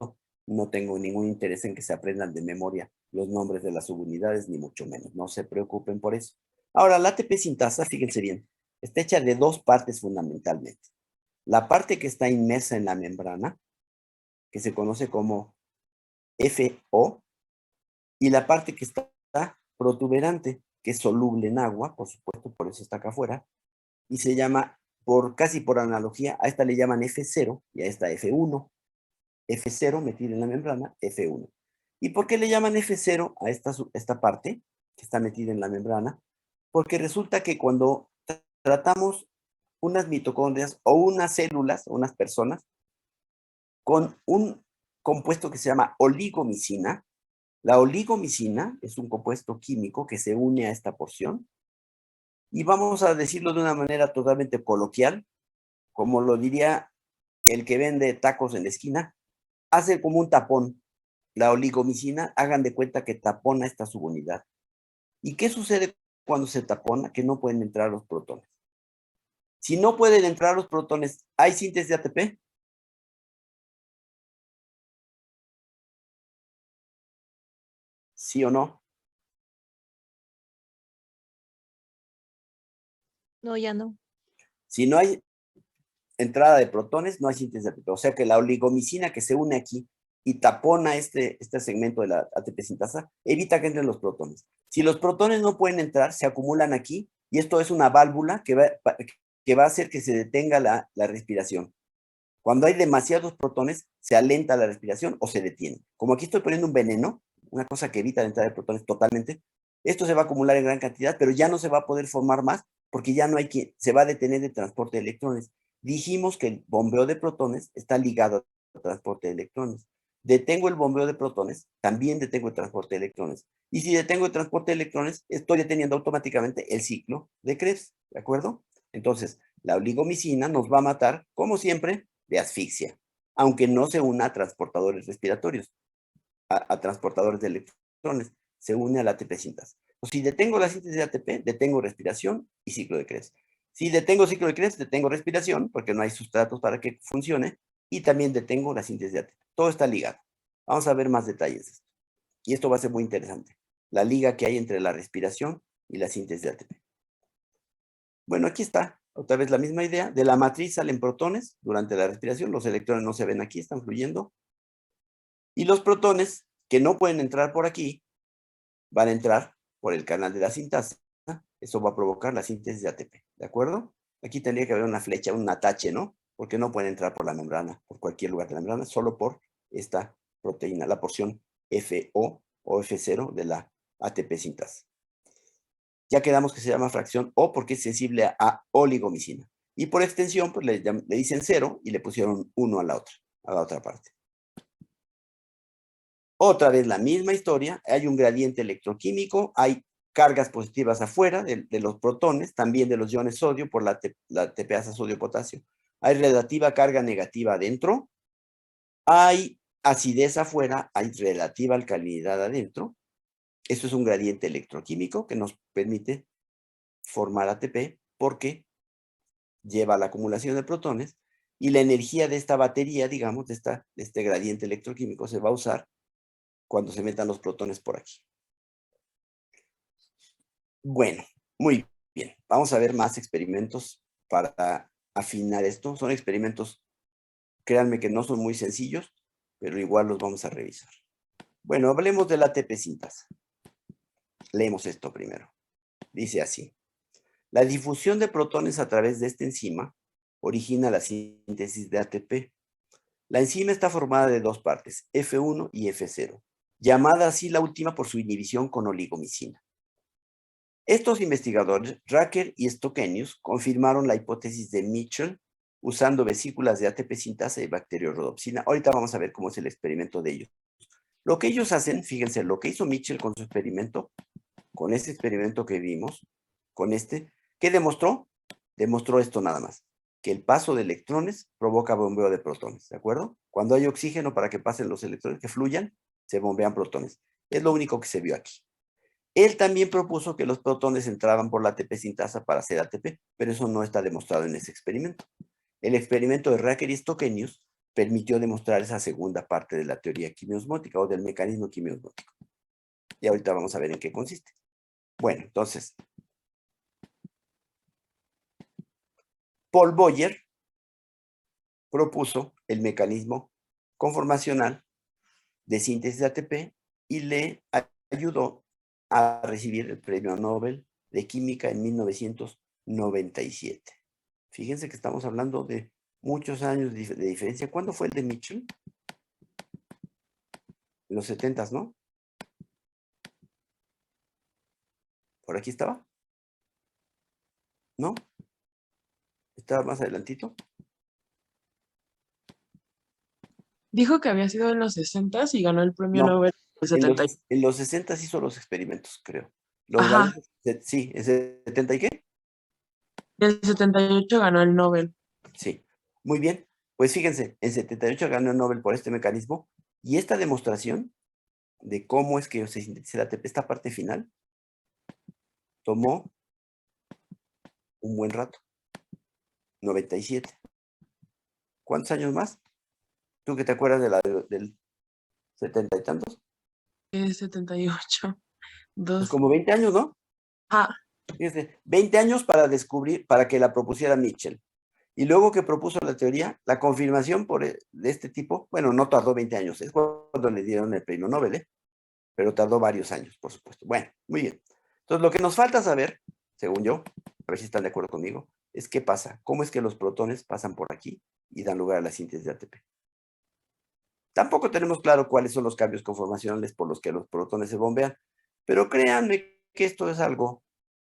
no tengo ningún interés en que se aprendan de memoria los nombres de las subunidades, ni mucho menos. No se preocupen por eso. Ahora, la ATP sintasa, fíjense bien, está hecha de 2 partes fundamentalmente. La parte que está inmersa en la membrana, que se conoce como FO, y la parte que está protuberante, que es soluble en agua, por supuesto, por eso está acá afuera, y se llama, casi por analogía, a esta le llaman F0 y a esta F1. F0 metida en la membrana, F1. ¿Y por qué le llaman F0 a esta parte que está metida en la membrana? Porque resulta que cuando tratamos unas mitocondrias o unas células, o unas personas, con un compuesto que se llama oligomicina, la oligomicina es un compuesto químico que se une a esta porción, y vamos a decirlo de una manera totalmente coloquial, como lo diría el que vende tacos en la esquina, hace como un tapón. La oligomicina, hagan de cuenta que tapona esta subunidad. ¿Y qué sucede cuando se tapona? Que no pueden entrar los protones. Si no pueden entrar los protones, ¿hay síntesis de ATP? ¿Sí o no? No, ya no. Si no hay entrada de protones, no hay síntesis de ATP. O sea que la oligomicina que se une aquí y tapona este segmento de la ATP sintasa, evita que entren los protones. Si los protones no pueden entrar, se acumulan aquí, y esto es una válvula que va a hacer que se detenga la respiración. Cuando hay demasiados protones, se alenta la respiración o se detiene. Como aquí estoy poniendo un veneno, una cosa que evita la entrada de protones totalmente, esto se va a acumular en gran cantidad, pero ya no se va a poder formar más, porque ya no hay se va a detener el transporte de electrones. Dijimos que el bombeo de protones está ligado al transporte de electrones. Detengo el bombeo de protones, también detengo el transporte de electrones. Y si detengo el transporte de electrones, estoy deteniendo automáticamente el ciclo de Krebs, ¿de acuerdo? Entonces, la oligomicina nos va a matar, como siempre, de asfixia, aunque no se una a transportadores respiratorios, a transportadores de electrones, se une a la ATP sintasa. Si detengo la síntesis de ATP, detengo respiración y ciclo de Krebs. Si detengo ciclo de Krebs, detengo respiración, porque no hay sustratos para que funcione, y también detengo la síntesis de ATP. Todo está ligado. Vamos a ver más detalles de esto. Y esto va a ser muy interesante. La liga que hay entre la respiración y la síntesis de ATP. Bueno, aquí está. Otra vez la misma idea. De la matriz salen protones durante la respiración. Los electrones no se ven aquí, están fluyendo. Y los protones que no pueden entrar por aquí, van a entrar por el canal de la sintasa. Eso va a provocar la síntesis de ATP. ¿De acuerdo? Aquí tendría que haber una flecha, un atache, ¿no? Porque no pueden entrar por la membrana, por cualquier lugar de la membrana, solo por esta proteína, la porción FO o F0 de la ATP sintasa. Ya quedamos que se llama fracción O porque es sensible a oligomicina. Y por extensión, pues le dicen 0 y le pusieron 1 a la otra parte. Otra vez la misma historia, hay un gradiente electroquímico, hay cargas positivas afuera de los protones, también de los iones sodio por la TPasa sodio-potasio. Hay relativa carga negativa adentro, hay acidez afuera, hay relativa alcalinidad adentro. Eso es un gradiente electroquímico que nos permite formar ATP porque lleva a la acumulación de protones y la energía de esta batería, digamos, de este gradiente electroquímico se va a usar cuando se metan los protones por aquí. Bueno, muy bien. Vamos a ver más experimentos para afinar esto. Son experimentos, créanme que no son muy sencillos, pero igual los vamos a revisar. Bueno, hablemos de la ATP sintasa. Leemos esto primero. Dice así. La difusión de protones a través de esta enzima origina la síntesis de ATP. La enzima está formada de dos partes, F1 y F0, llamada así la última por su inhibición con oligomicina. Estos investigadores, Racker y Stokenius, confirmaron la hipótesis de Mitchell usando vesículas de ATP sintasa y bacteriorhodopsina. Ahorita vamos a ver cómo es el experimento de ellos. Lo que ellos hacen, fíjense, lo que hizo Mitchell con su experimento, con ese experimento que vimos, con este, ¿qué demostró? Demostró esto nada más, que el paso de electrones provoca bombeo de protones, ¿de acuerdo? Cuando hay oxígeno para que pasen los electrones, que fluyan, se bombean protones. Es lo único que se vio aquí. Él también propuso que los protones entraban por la ATP sintasa para hacer ATP, pero eso no está demostrado en ese experimento. El experimento de Racker y Stokenius permitió demostrar esa segunda parte de la teoría quimiosmótica o del mecanismo quimiosmótico. Y ahorita vamos a ver en qué consiste. Bueno, entonces, Paul Boyer propuso el mecanismo conformacional de síntesis de ATP y le ayudó a recibir el premio Nobel de Química en 1997. Fíjense que estamos hablando de muchos años de diferencia. ¿Cuándo fue el de Mitchell? En los 70s, ¿no? ¿Por aquí estaba? ¿No? ¿Estaba más adelantito? Dijo que había sido en los 60s y ganó el premio No, Nobel en 70. En los 60s hizo los experimentos, creo. Ajá. Sí, ¿en 70 y qué? En el 78 ganó el Nobel. Sí, muy bien. Pues fíjense, en 78 ganó el Nobel por este mecanismo y esta demostración de cómo es que se sintetiza el ATP, esta parte final, tomó un buen rato, 97. ¿Cuántos años más? ¿Tú que te acuerdas del 70 y tantos? 78. Pues como 20 años, ¿no? Ah. Fíjense, 20 años para descubrir, para que la propusiera Mitchell. Y luego que propuso la teoría, la confirmación de este tipo, bueno, no tardó 20 años, es cuando le dieron el premio Nobel, pero tardó varios años, por supuesto. Bueno, muy bien. Entonces, lo que nos falta saber, según yo, a ver si están de acuerdo conmigo, es qué pasa, cómo es que los protones pasan por aquí y dan lugar a la síntesis de ATP. Tampoco tenemos claro cuáles son los cambios conformacionales por los que los protones se bombean, pero créanme que esto es algo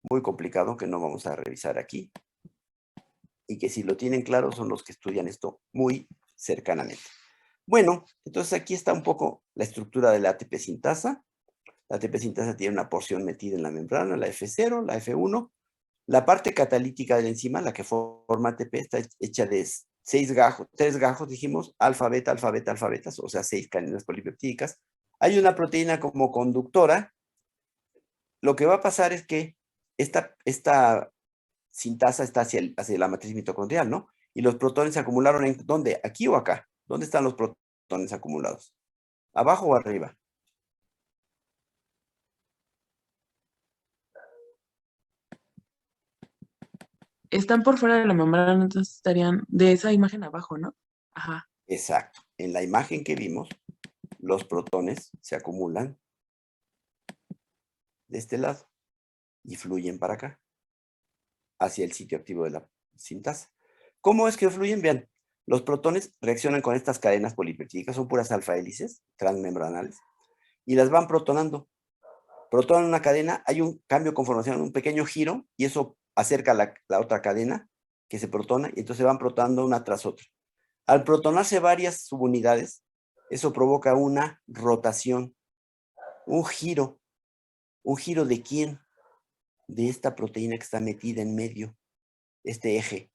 muy complicado que no vamos a revisar aquí y que si lo tienen claro son los que estudian esto muy cercanamente. Bueno, entonces aquí está un poco la estructura de la ATP sintasa. La ATP sintasa tiene una porción metida en la membrana, la F0, la F1. La parte catalítica de la enzima, la que forma ATP, está hecha de 3 gajos, dijimos, alfa, beta, o sea, 6 cadenas polipeptídicas. Hay una proteína como conductora. Lo que va a pasar es que esta sintasa está hacia la matriz mitocondrial, ¿no? Y los protones se acumularon ¿en dónde? ¿Aquí o acá? ¿Dónde están los protones acumulados? ¿Abajo o arriba? Están por fuera de la membrana, entonces estarían de esa imagen abajo, ¿no? Ajá. Exacto. En la imagen que vimos, los protones se acumulan de este lado y fluyen para acá, hacia el sitio activo de la sintasa. ¿Cómo es que fluyen? Vean, los protones reaccionan con estas cadenas polipeptídicas, son puras alfa hélices transmembranales, y las van protonando. Protonan una cadena, hay un cambio de conformación, un pequeño giro, y eso acerca la otra cadena que se protona, y entonces van protonando una tras otra. Al protonarse varias subunidades, eso provoca una rotación, un giro. ¿Un giro de quién? De esta proteína que está metida en medio, este eje.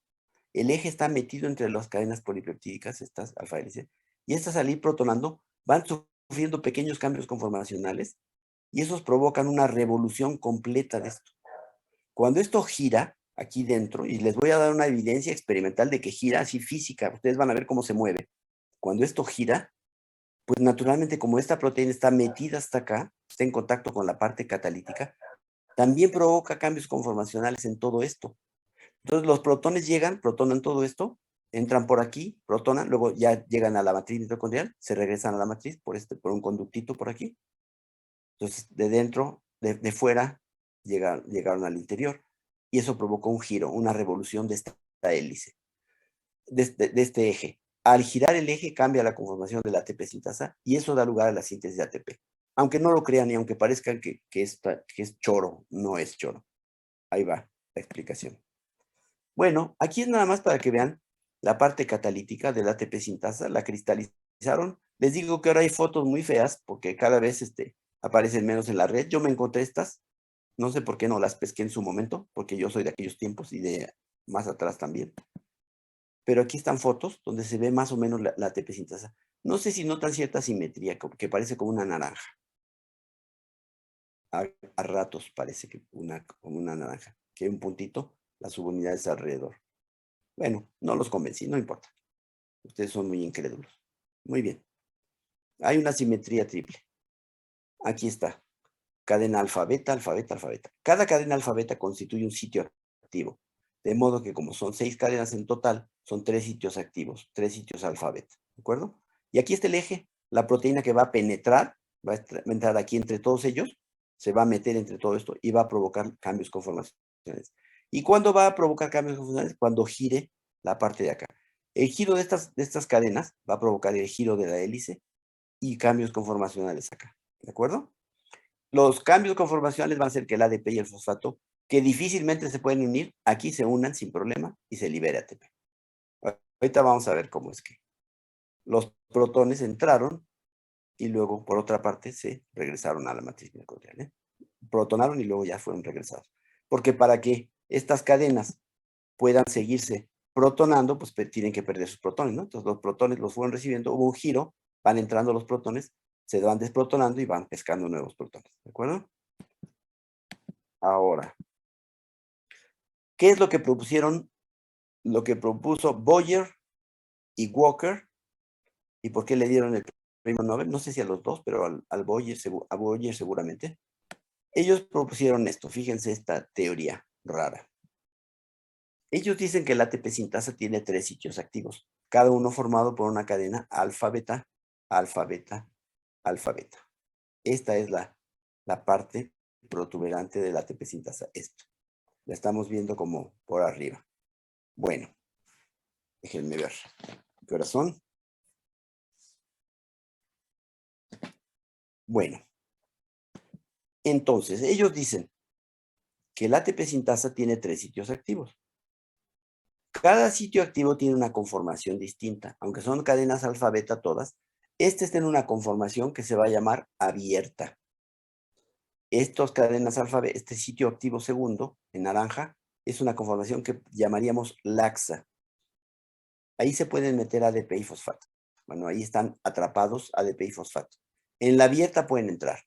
El eje está metido entre las cadenas polipeptídicas, estas alfa hélices, y estas al ir protonando van sufriendo pequeños cambios conformacionales y esos provocan una revolución completa de esto. Cuando esto gira aquí dentro, y les voy a dar una evidencia experimental de que gira así física, ustedes van a ver cómo se mueve. Cuando esto gira, pues naturalmente como esta proteína está metida hasta acá, está en contacto con la parte catalítica, también provoca cambios conformacionales en todo esto. Entonces los protones llegan, protonan todo esto, entran por aquí, protonan, luego ya llegan a la matriz mitocondrial, se regresan a la matriz por un conductito por aquí. Entonces de dentro, de fuera, llegaron al interior. Y eso provocó un giro, una revolución de esta hélice, de este eje. Al girar el eje cambia la conformación de la ATP sintasa y eso da lugar a la síntesis de ATP. Aunque no lo crean y aunque parezcan que es choro, no es choro. Ahí va la explicación. Bueno, aquí es nada más para que vean la parte catalítica de la ATP sintasa, la cristalizaron. Les digo que ahora hay fotos muy feas porque cada vez aparecen menos en la red. Yo me encontré estas, no sé por qué no las pesqué en su momento, porque yo soy de aquellos tiempos y de más atrás también. Pero aquí están fotos donde se ve más o menos la ATP sintasa. No sé si notan cierta simetría, que parece como una naranja. A ratos parece que como una naranja, que hay un puntito, las subunidades alrededor. Bueno, no los convencí, no importa. Ustedes son muy incrédulos. Muy bien. Hay una simetría triple. Aquí está. Cadena alfa, beta, alfa, beta, alfa, beta. Cada cadena alfa, beta constituye un sitio activo. De modo que como son 6 cadenas en total, son 3 sitios activos, 3 sitios alfa, beta. ¿De acuerdo? Y aquí está el eje, la proteína que va a penetrar, va a entrar aquí entre todos ellos, se va a meter entre todo esto y va a provocar cambios conformacionales. ¿Y cuándo va a provocar cambios conformacionales? Cuando gire la parte de acá. El giro de estas cadenas va a provocar el giro de la hélice y cambios conformacionales acá. ¿De acuerdo? Los cambios conformacionales van a hacer que el ADP y el fosfato, que difícilmente se pueden unir, aquí se unan sin problema y se libere ATP. Ahorita vamos a ver cómo es que los protones entraron y luego, por otra parte, se regresaron a la matriz mitocondrial. Protonaron y luego ya fueron regresados. Porque para que estas cadenas puedan seguirse protonando, pues tienen que perder sus protones, ¿no? Entonces los protones los fueron recibiendo, hubo un giro, van entrando los protones, se van desprotonando y van pescando nuevos protones, ¿de acuerdo? Ahora, ¿qué es lo que propusieron? Lo que propuso Boyer y Walker, ¿y por qué le dieron el premio Nobel? No sé si a los dos, pero a Boyer seguramente. Ellos propusieron esto, fíjense esta teoría rara. Ellos dicen que la ATP sintasa tiene 3 sitios activos, cada uno formado por una cadena alfa-beta, alfa-beta, alfa-beta. Esta es la parte protuberante de la ATP sintasa, esto. La estamos viendo como por arriba. Bueno, déjenme ver. ¿Qué horas son? Bueno. Entonces, ellos dicen que la ATP sintasa tiene 3 sitios activos. Cada sitio activo tiene una conformación distinta, aunque son cadenas alfa-beta todas. Este está en una conformación que se va a llamar abierta. Estas cadenas alfa-beta, este sitio activo segundo, en naranja, es una conformación que llamaríamos laxa. Ahí se pueden meter ADP y fosfato. Bueno, ahí están atrapados ADP y fosfato. En la abierta pueden entrar.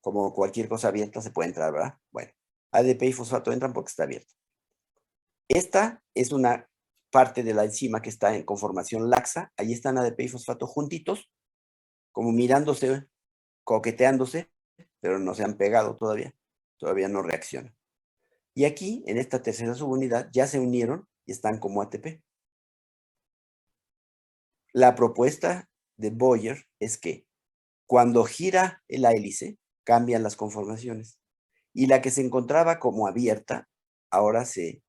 Como cualquier cosa abierta se puede entrar, ¿verdad? Bueno, ADP y fosfato entran porque está abierto. Esta es una parte de la enzima que está en conformación laxa. Ahí están ADP y fosfato juntitos, como mirándose, coqueteándose, pero no se han pegado todavía. Todavía no reaccionan. Y aquí, en esta tercera subunidad, ya se unieron y están como ATP. La propuesta de Boyer es que cuando gira la hélice, cambian las conformaciones. Y la que se encontraba como abierta, ahora se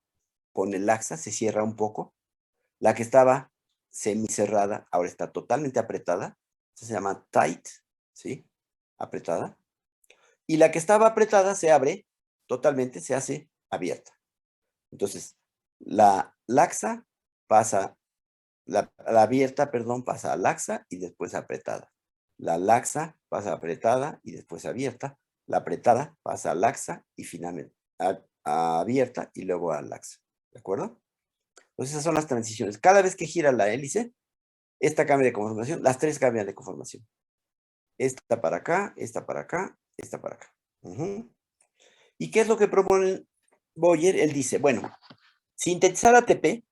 pone laxa, se cierra un poco. La que estaba semicerrada, ahora está totalmente apretada. Se llama tight, ¿sí? Apretada. Y la que estaba apretada se abre totalmente, se hace abierta. Entonces, la laxa pasa, la abierta, perdón, pasa a laxa y después apretada. La laxa pasa a apretada y después abierta. La apretada pasa a laxa y finalmente a abierta y luego a laxa. ¿De acuerdo? Entonces esas son las transiciones. Cada vez que gira la hélice, esta cambia de conformación, las tres cambian de conformación. Esta para acá, esta para acá, esta para acá. ¿Y qué es lo que propone Boyer? Él dice, bueno, sintetizar ATP,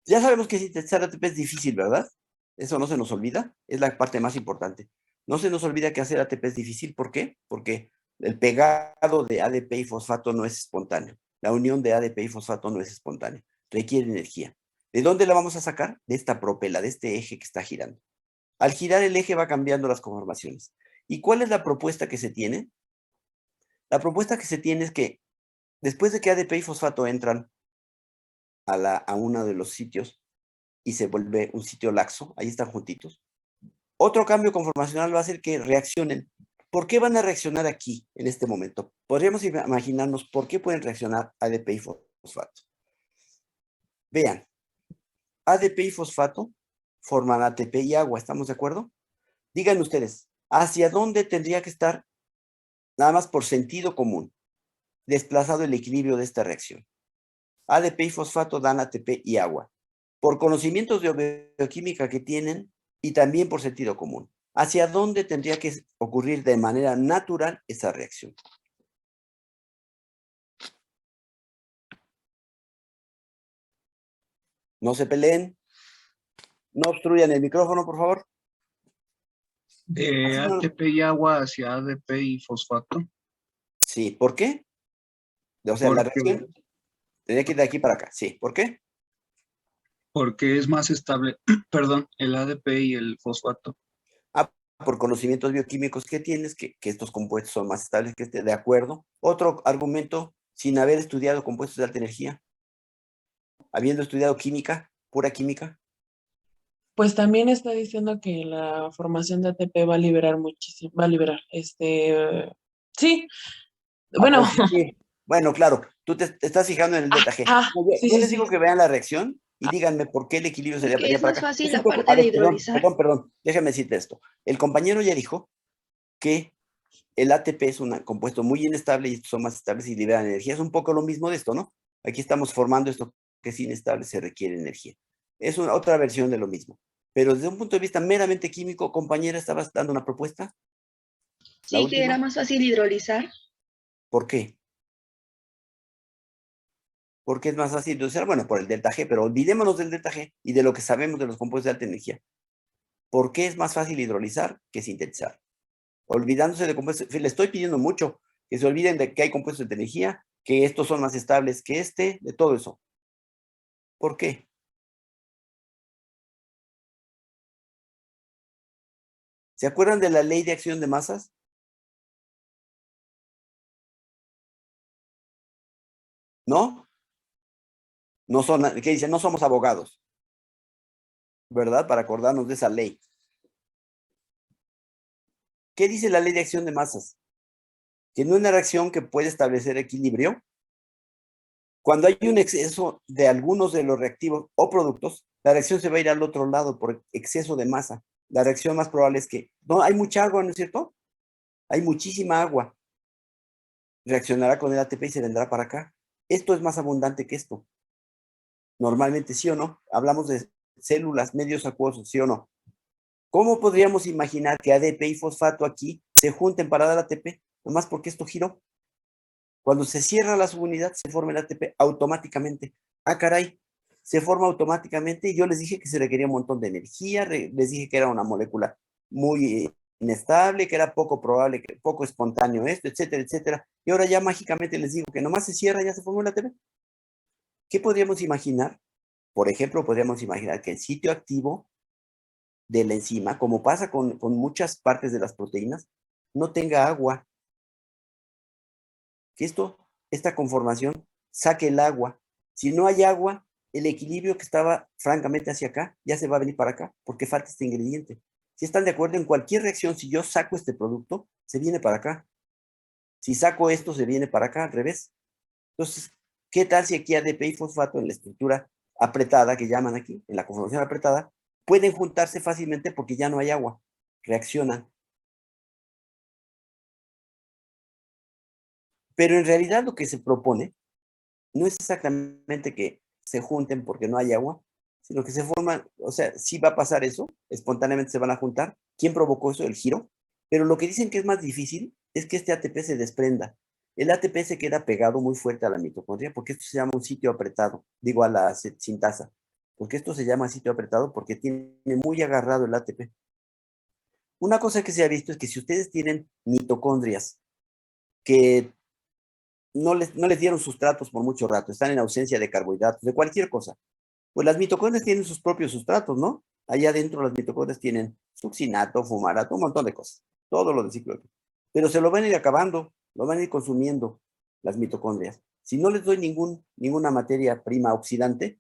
ya sabemos que sintetizar ATP es difícil, ¿verdad? Eso no se nos olvida, es la parte más importante. No se nos olvida que hacer ATP es difícil, ¿por qué? Porque el pegado de ADP y fosfato no es espontáneo. La unión de ADP y fosfato no es espontánea, requiere energía. ¿De dónde la vamos a sacar? De esta propela, de este eje que está girando. Al girar el eje va cambiando las conformaciones. ¿Y cuál es la propuesta que se tiene? La propuesta que se tiene es que después de que ADP y fosfato entran a uno de los sitios y se vuelve un sitio laxo, ahí están juntitos, otro cambio conformacional va a hacer que reaccionen. ¿Por qué van a reaccionar aquí, en este momento? Podríamos imaginarnos por qué pueden reaccionar ADP y fosfato. Vean, ADP y fosfato forman ATP y agua, ¿estamos de acuerdo? Díganme ustedes, ¿hacia dónde tendría que estar, nada más por sentido común, desplazado el equilibrio de esta reacción? ADP y fosfato dan ATP y agua. Por conocimientos de bioquímica que tienen y también por sentido común. ¿Hacia dónde tendría que ocurrir de manera natural esa reacción? No se peleen. No obstruyan el micrófono, por favor. De ATP y agua hacia ADP y fosfato. Sí, ¿por qué? O sea, la reacción tendría que ir de aquí para acá. Sí, ¿por qué? Porque es más estable, perdón, el ADP y el fosfato. Por conocimientos bioquímicos que tienes, que estos compuestos son más estables que este, de acuerdo. Otro argumento, sin haber estudiado compuestos de alta energía, habiendo estudiado química, pura química. Pues también está diciendo que la formación de ATP va a liberar muchísimo, va a liberar, sí, bueno. Pues, sí. Bueno, claro, tú te estás fijando en el delta G. Yo les digo que vean la reacción y díganme por qué el equilibrio sería Porque es para más acá. fácil la parte de hidrolizar. Perdón, déjame decirte esto. El compañero ya dijo que el ATP es un compuesto muy inestable y estos son más estables y liberan energía. Es un poco lo mismo de esto, ¿no? Aquí estamos formando esto que es inestable, se requiere energía. Es otra versión de lo mismo. Pero desde un punto de vista meramente químico, compañera, ¿estabas dando una propuesta? Sí, que era más fácil hidrolizar. ¿Por qué? ¿Por qué es más fácil hidrolizar? Bueno, por el delta G, pero olvidémonos del delta G y de lo que sabemos de los compuestos de alta energía. ¿Por qué es más fácil hidrolizar que sintetizar? Olvidándose de compuestos, le estoy pidiendo mucho que se olviden de que hay compuestos de energía, que estos son más estables que de todo eso. ¿Por qué? ¿Se acuerdan de la ley de acción de masas? ¿No? No son, ¿qué dice? No somos abogados, ¿verdad? Para acordarnos de esa ley. ¿Qué dice la ley de acción de masas? Que en una reacción que puede establecer equilibrio, cuando hay un exceso de algunos de los reactivos o productos, la reacción se va a ir al otro lado por exceso de masa. La reacción más probable es que, no, hay mucha agua, ¿no es cierto? Hay muchísima agua. Reaccionará con el ATP y se vendrá para acá. Esto es más abundante que esto. Normalmente, ¿sí o no? Hablamos de células, medios acuosos, ¿sí o no? ¿Cómo podríamos imaginar que ADP y fosfato aquí se junten para dar ATP? Nomás porque esto giró. Cuando se cierra la subunidad, se forma el ATP automáticamente. Ah, caray, se forma automáticamente y yo les dije que se requería un montón de energía, les dije que era una molécula muy inestable, que era poco probable, que poco espontáneo esto, etcétera, etcétera. Y ahora ya mágicamente les digo que nomás se cierra y ya se formó el ATP. ¿Qué podríamos imaginar? Por ejemplo, podríamos imaginar que el sitio activo de la enzima, como pasa con muchas partes de las proteínas, no tenga agua. Que esta conformación saque el agua. Si no hay agua, el equilibrio que estaba francamente hacia acá, ya se va a venir para acá, porque falta este ingrediente. Si están de acuerdo, en cualquier reacción, si yo saco este producto, se viene para acá. Si saco esto, se viene para acá, al revés. Entonces, ¿qué tal si aquí ADP y fosfato en la estructura apretada, que llaman aquí, en la conformación apretada, pueden juntarse fácilmente porque ya no hay agua? Reaccionan. Pero en realidad lo que se propone no es exactamente que se junten porque no hay agua, sino que se forman, o sea, sí va a pasar eso, espontáneamente se van a juntar. ¿Quién provocó eso? El giro. Pero lo que dicen que es más difícil es que este ATP se desprenda. El ATP se queda pegado muy fuerte a la mitocondria porque esto se llama un sitio apretado, digo a la sintasa. Porque esto se llama sitio apretado porque tiene muy agarrado el ATP. Una cosa que se ha visto es que si ustedes tienen mitocondrias que no les dieron sustratos por mucho rato, están en ausencia de carbohidratos, de cualquier cosa, pues las mitocondrias tienen sus propios sustratos, ¿no? Allá adentro las mitocondrias tienen succinato, fumarato, un montón de cosas, todo lo del ciclo. Pero se lo van a ir acabando, lo van a ir consumiendo las mitocondrias. Si no les doy ninguna materia prima oxidable,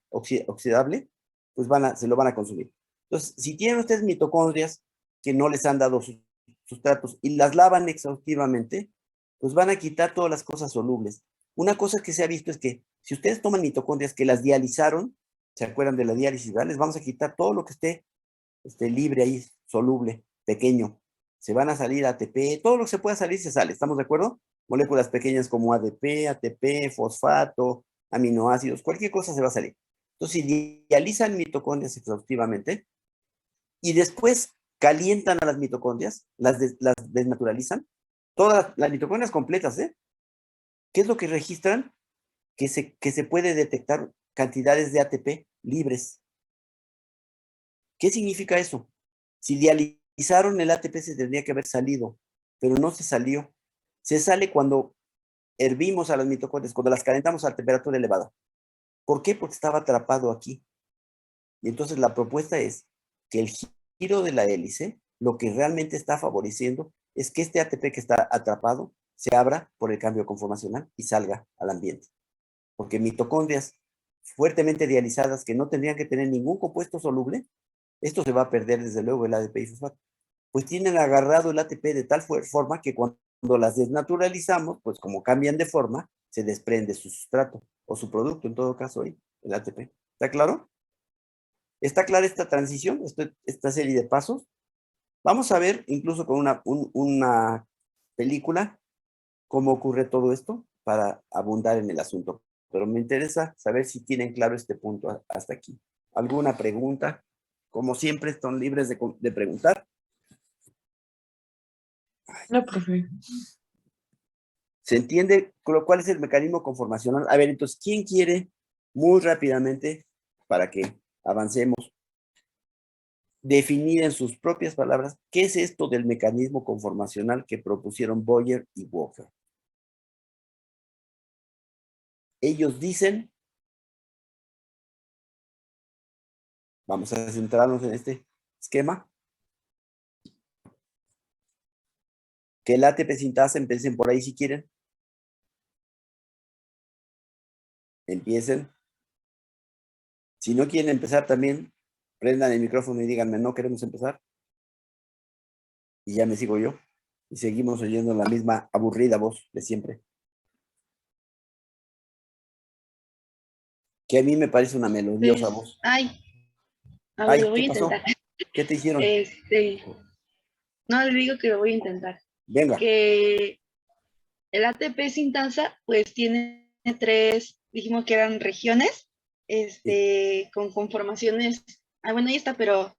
pues se lo van a consumir. Entonces, si tienen ustedes mitocondrias que no les han dado sustratos y las lavan exhaustivamente, pues van a quitar todas las cosas solubles. Una cosa que se ha visto es que si ustedes toman mitocondrias que las dializaron, ¿se acuerdan de la diálisis? ¿Vale? Les vamos a quitar todo lo que esté libre ahí, soluble, pequeño. Se van a salir ATP, todo lo que se pueda salir se sale, ¿estamos de acuerdo? Moléculas pequeñas como ADP, ATP, fosfato, aminoácidos, cualquier cosa se va a salir. Entonces, si dializan mitocondrias exhaustivamente y después calientan a las mitocondrias, las desnaturalizan, todas las mitocondrias completas, ¿eh? ¿Qué es lo que registran? Que se puede detectar cantidades de ATP libres. ¿Qué significa eso? Si dializaron el ATP se tendría que haber salido, pero no se salió. Se sale cuando hervimos a las mitocondrias, cuando las calentamos a temperatura elevada. ¿Por qué? Porque estaba atrapado aquí. Y entonces la propuesta es que el giro de la hélice, lo que realmente está favoreciendo es que este ATP que está atrapado se abra por el cambio conformacional y salga al ambiente. Porque mitocondrias fuertemente dializadas que no tendrían que tener ningún compuesto soluble, esto se va a perder desde luego el ADP y fosfato. Pues tienen agarrado el ATP de tal forma que cuando las desnaturalizamos, pues como cambian de forma, se desprende su sustrato o su producto, en todo caso ahí, el ATP. ¿Está claro? ¿Está clara esta transición, esta serie de pasos? Vamos a ver incluso con una película cómo ocurre todo esto para abundar en el asunto. Pero me interesa saber si tienen claro este punto hasta aquí. ¿Alguna pregunta? Como siempre, están libres de preguntar. No, profe. ¿Se entiende cuál es el mecanismo conformacional? A ver, entonces, ¿quién quiere muy rápidamente, para que avancemos, definir en sus propias palabras qué es esto del mecanismo conformacional que propusieron Boyer y Walker? Ellos dicen, vamos a centrarnos en este esquema, que el ATP sintasa, empiecen por ahí si quieren. Empiecen. Si no quieren empezar también, prendan el micrófono y díganme, no queremos empezar. Y ya me sigo yo. Y seguimos oyendo la misma aburrida voz de siempre. Que a mí me parece una melodiosa voz. Ay, a Ay, ver, lo voy ¿qué a pasó? intentar. ¿Qué te hicieron? No, le digo que lo voy a intentar. Venga. Que el ATP sintasa, pues tiene 3, dijimos que eran regiones, con conformaciones, bueno, ahí está, pero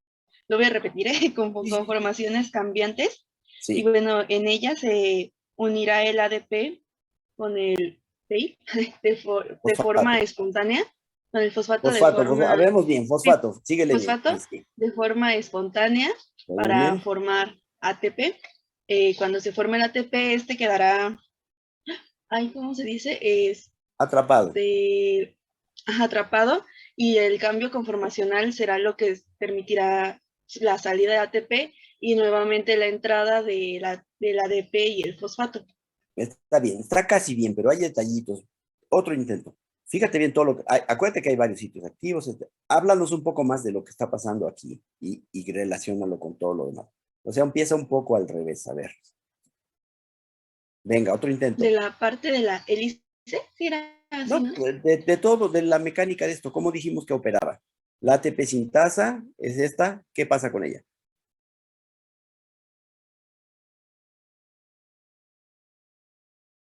lo voy a repetir, con conformaciones cambiantes. Sí. Y bueno, en ellas se unirá el ADP con el PEI de forma espontánea, con el fosfato, Fosfato, de forma... hablemos bien, fosfato, síguele bien. Fosfato Sí. de forma espontánea para formar ATP. Cuando se forme el ATP, este quedará, ¿cómo se dice? Atrapado. Atrapado, y el cambio conformacional será lo que permitirá la salida de ATP y nuevamente la entrada del ADP y el fosfato. Está bien, está casi bien, pero hay detallitos. Otro intento. Fíjate bien todo lo que... Acuérdate que hay varios sitios activos. Háblanos un poco más de lo que está pasando aquí y relaciónalo con todo lo demás. O sea, empieza un poco al revés, a ver. Venga, otro intento. De la parte de la hélice, ¿sí era así, no? De todo, de la mecánica de esto, ¿cómo dijimos que operaba? La ATP sintasa es esta, ¿qué pasa con ella?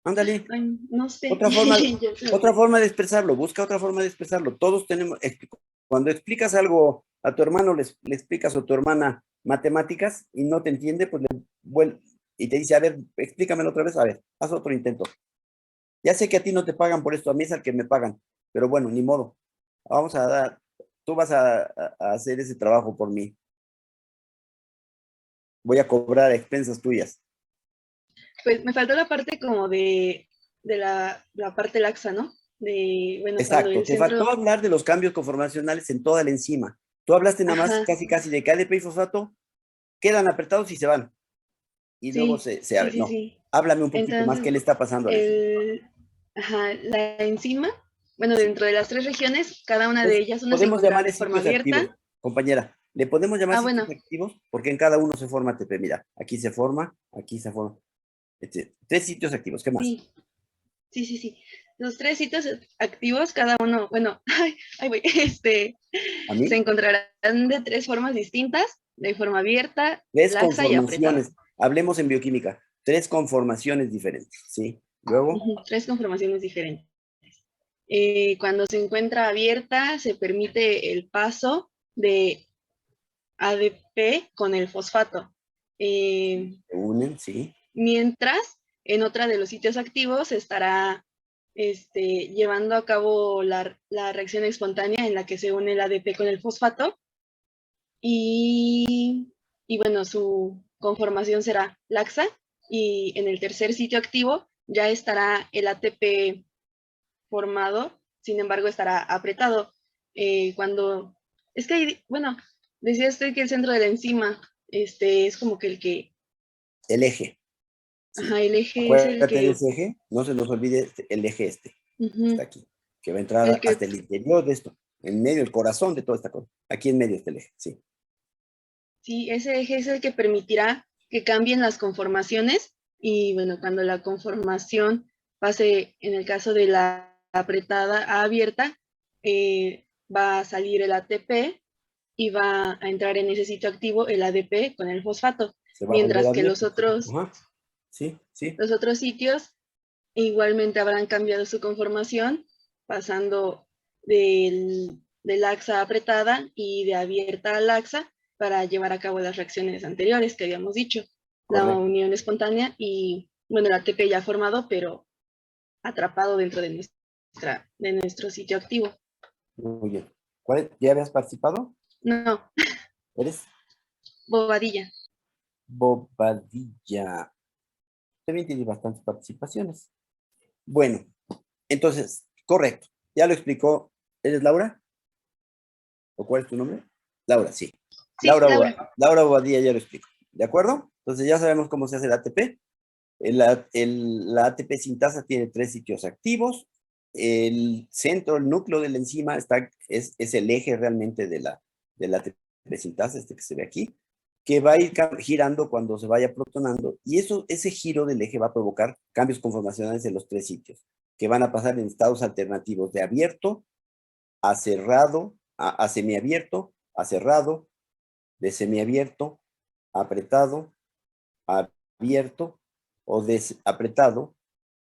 Ándale. No sé. Otra forma de expresarlo, busca otra forma de expresarlo. Todos tenemos, cuando explicas algo a tu hermano, le explicas a tu hermana matemáticas y no te entiende, pues y te dice, a ver, explícamelo otra vez, a ver, haz otro intento. Ya sé que a ti no te pagan por esto, a mí es al que me pagan, pero bueno, ni modo. Vamos a dar, tú vas a hacer ese trabajo por mí. Voy a cobrar a expensas tuyas. Pues me faltó la parte como de la parte laxa, ¿no? Exacto, te faltó hablar de los cambios conformacionales en toda la enzima. Tú hablaste nada más casi de que ADP y fosfato quedan apretados y se van. Y luego se abren. No, háblame un poquito más, ¿qué le está pasando a la enzima? La enzima, bueno, dentro de las 3 regiones, cada una de ellas, una podemos se encuentra llamarle de forma sitios abierta. activos, compañera. ¿Le podemos llamar sitios activos? Porque en cada uno se forma ATP. Mira, aquí se forma. 3 sitios activos, ¿qué más? Sí. Los 3 sitios activos, cada uno, bueno, se encontrarán de 3 formas distintas, de forma abierta, 3 laxa y apretada. conformaciones. Hablemos en bioquímica. 3 conformaciones diferentes, ¿sí? Luego. 3 conformaciones diferentes. Cuando se encuentra abierta, se permite el paso de ADP con el fosfato. Se unen, sí. Mientras, en otra de los sitios activos estará llevando a cabo la reacción espontánea en la que se une el ADP con el fosfato. Y bueno, su conformación será laxa. Y en el tercer sitio activo ya estará el ATP formado, sin embargo estará apretado. Es que hay, bueno, decía usted que el centro de la enzima es como que el eje. Sí. El eje Acuérdate es el que... de ese eje, no se nos olvide el eje está aquí, que va a entrar hasta el interior de esto, en medio, el corazón de toda esta cosa. Aquí en medio está el eje, sí. Sí, ese eje es el que permitirá que cambien las conformaciones y bueno, cuando la conformación pase, en el caso de la apretada a abierta, va a salir el ATP y va a entrar en ese sitio activo el ADP con el fosfato, mientras que los otros, los otros sitios igualmente habrán cambiado su conformación, pasando de laxa a apretada y de abierta a laxa para llevar a cabo las reacciones anteriores que habíamos dicho. Correcto. La unión espontánea y, bueno, el ATP ya formado, pero atrapado dentro de nuestro sitio activo. Muy bien. ¿Ya habías participado? No. ¿Eres? Bobadilla. Bobadilla. También tienes bastantes participaciones. Bueno, entonces, correcto. Ya lo explicó. ¿Eres Laura? ¿O cuál es tu nombre? Laura, sí. Laura Bobadilla ya lo explicó. ¿De acuerdo? Entonces ya sabemos cómo se hace el ATP. La ATP sintasa tiene 3 sitios activos. El centro, el núcleo de la enzima es el eje realmente de la ATP sintasa, que se ve aquí, que va a ir girando cuando se vaya protonando, y ese giro del eje va a provocar cambios conformacionales en los 3 sitios, que van a pasar en estados alternativos de abierto a cerrado, a semiabierto, a cerrado, de semiabierto, apretado, abierto, o apretado,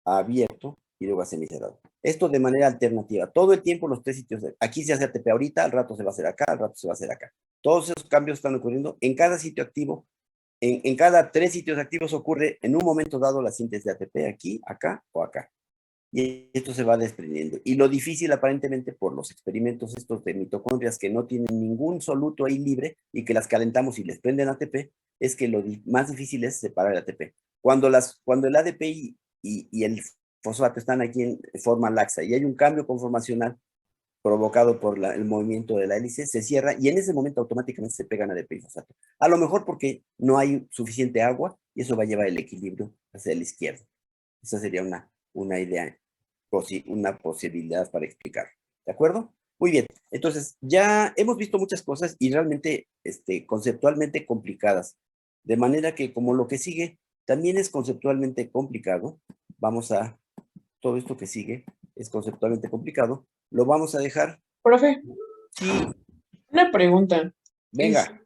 abierto, y luego a semicerrado. Esto de manera alternativa. Todo el tiempo los 3 sitios. Aquí se hace ATP ahorita, al rato se va a hacer acá, al rato se va a hacer acá. Todos esos cambios están ocurriendo en cada sitio activo. En cada 3 sitios activos ocurre en un momento dado la síntesis de ATP, aquí, acá o acá. y esto se va desprendiendo. Y lo difícil aparentemente por los experimentos estos de mitocondrias que no tienen ningún soluto ahí libre y que las calentamos y les prenden ATP, es que lo más difícil es separar el ATP. Cuando el ADP y el fosfato están aquí en forma laxa y hay un cambio conformacional provocado por el movimiento de la hélice, se cierra y en ese momento automáticamente se pegan ADP y fosfato. A lo mejor porque no hay suficiente agua y eso va a llevar el equilibrio hacia la izquierda. Esa sería una idea, una posibilidad para explicar. ¿De acuerdo? Muy bien. Entonces, ya hemos visto muchas cosas y realmente conceptualmente complicadas. De manera que como lo que sigue también es conceptualmente complicado, todo esto que sigue es conceptualmente complicado, lo vamos a dejar. Profe, Sí. una pregunta. Venga.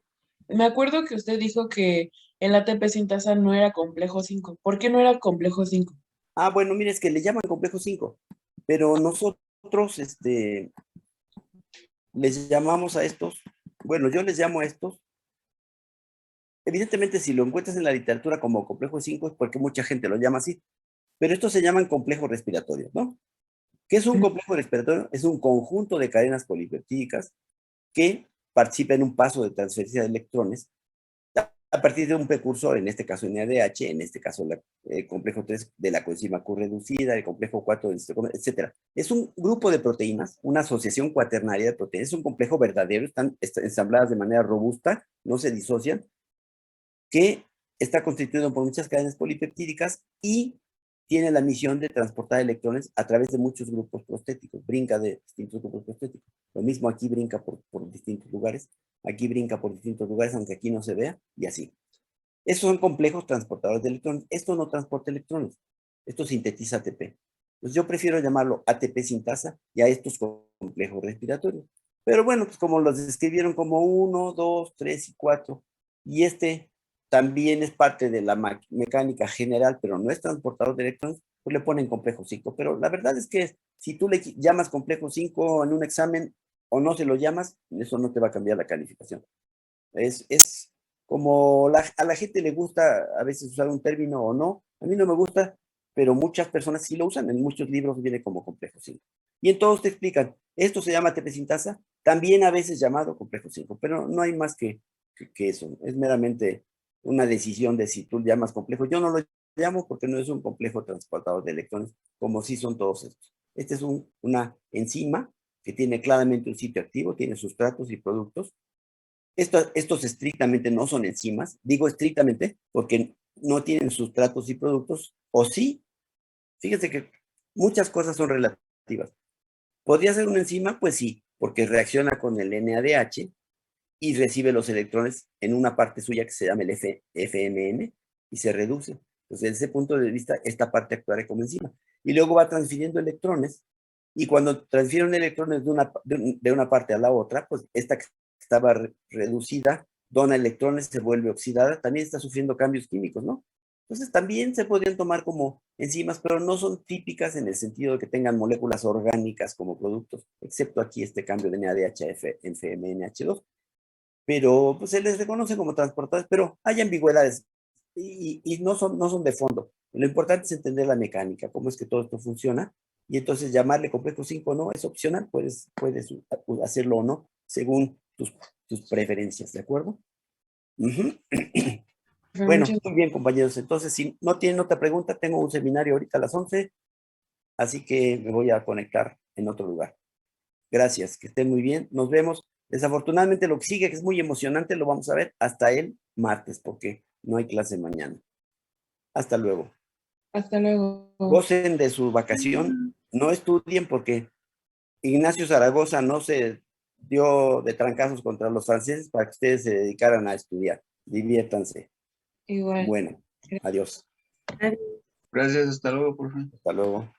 Me acuerdo que usted dijo que el ATP sintasa no era complejo 5. ¿Por qué no era complejo 5? Ah, bueno, mire, es que le llaman complejo 5, pero nosotros les llamamos a estos, bueno, yo les llamo a estos. Evidentemente, si lo encuentras en la literatura como complejo 5 es porque mucha gente lo llama así, pero estos se llaman complejos respiratorios, ¿no? ¿Qué es un complejo respiratorio? Es un conjunto de cadenas polipeptídicas que participa en un paso de transferencia de electrones a partir de un precursor, en este caso NADH, en este caso el complejo 3 de la coenzima Q reducida, el complejo 4 del etc. Es un grupo de proteínas, una asociación cuaternaria de proteínas, es un complejo verdadero, están ensambladas de manera robusta, no se disocian, que está constituido por muchas cadenas polipeptídicas y tiene la misión de transportar electrones a través de muchos grupos prostéticos, brinca de distintos grupos prostéticos. Lo mismo aquí brinca por distintos lugares, aquí brinca por distintos lugares, aunque aquí no se vea, y así. Esos son complejos transportadores de electrones. Esto no transporta electrones, esto sintetiza ATP. Entonces yo prefiero llamarlo ATP sintasa y a estos complejos respiratorios. Pero bueno, pues como los describieron como 1, 2, 3 y 4, y también es parte de la mecánica general, pero no es transportador de electrones, pues le ponen complejo 5. Pero la verdad es que si tú le llamas complejo 5 en un examen o no se lo llamas, eso no te va a cambiar la calificación. Es como a la gente le gusta a veces usar un término o no. A mí no me gusta, pero muchas personas sí lo usan. En muchos libros viene como complejo 5. Y en todos te explican, esto se llama ATP sintasa, también a veces llamado complejo 5, pero no hay más que eso. Es meramente una decisión de si tú llamas complejo. Yo no lo llamo porque no es un complejo transportador de electrones, como sí son todos estos. Este es una enzima que tiene claramente un sitio activo, tiene sustratos y productos. Estos estrictamente no son enzimas, digo estrictamente porque no tienen sustratos y productos, o sí. Fíjense que muchas cosas son relativas. ¿Podría ser una enzima? Pues sí, porque reacciona con el NADH y recibe los electrones en una parte suya que se llama el FMN y se reduce. Entonces, desde ese punto de vista, esta parte actuará como enzima. Y luego va transfiriendo electrones, y cuando transfieren electrones de una parte a la otra, pues esta que estaba reducida, dona electrones, se vuelve oxidada, también está sufriendo cambios químicos, ¿no? Entonces, también se podrían tomar como enzimas, pero no son típicas en el sentido de que tengan moléculas orgánicas como productos, excepto aquí este cambio de NADH en FMNH2. Pero pues se les reconoce como transportadores, pero hay ambigüedades y no son de fondo. Lo importante es entender la mecánica, cómo es que todo esto funciona, y entonces llamarle complejo 5 no es opcional, puedes hacerlo o no, según tus preferencias, ¿de acuerdo? Bueno, muy bien, compañeros. Entonces, si no tienen otra pregunta, tengo un seminario ahorita a las 11, así que me voy a conectar en otro lugar. Gracias, que estén muy bien. Nos vemos. Desafortunadamente lo que sigue, que es muy emocionante, lo vamos a ver hasta el martes, porque no hay clase mañana. Hasta luego. Hasta luego. Gocen de su vacación. No estudien porque Ignacio Zaragoza no se dio de trancazos contra los franceses para que ustedes se dedicaran a estudiar. Diviértanse. Igual. Bueno, adiós. Gracias, hasta luego, por favor. Hasta luego.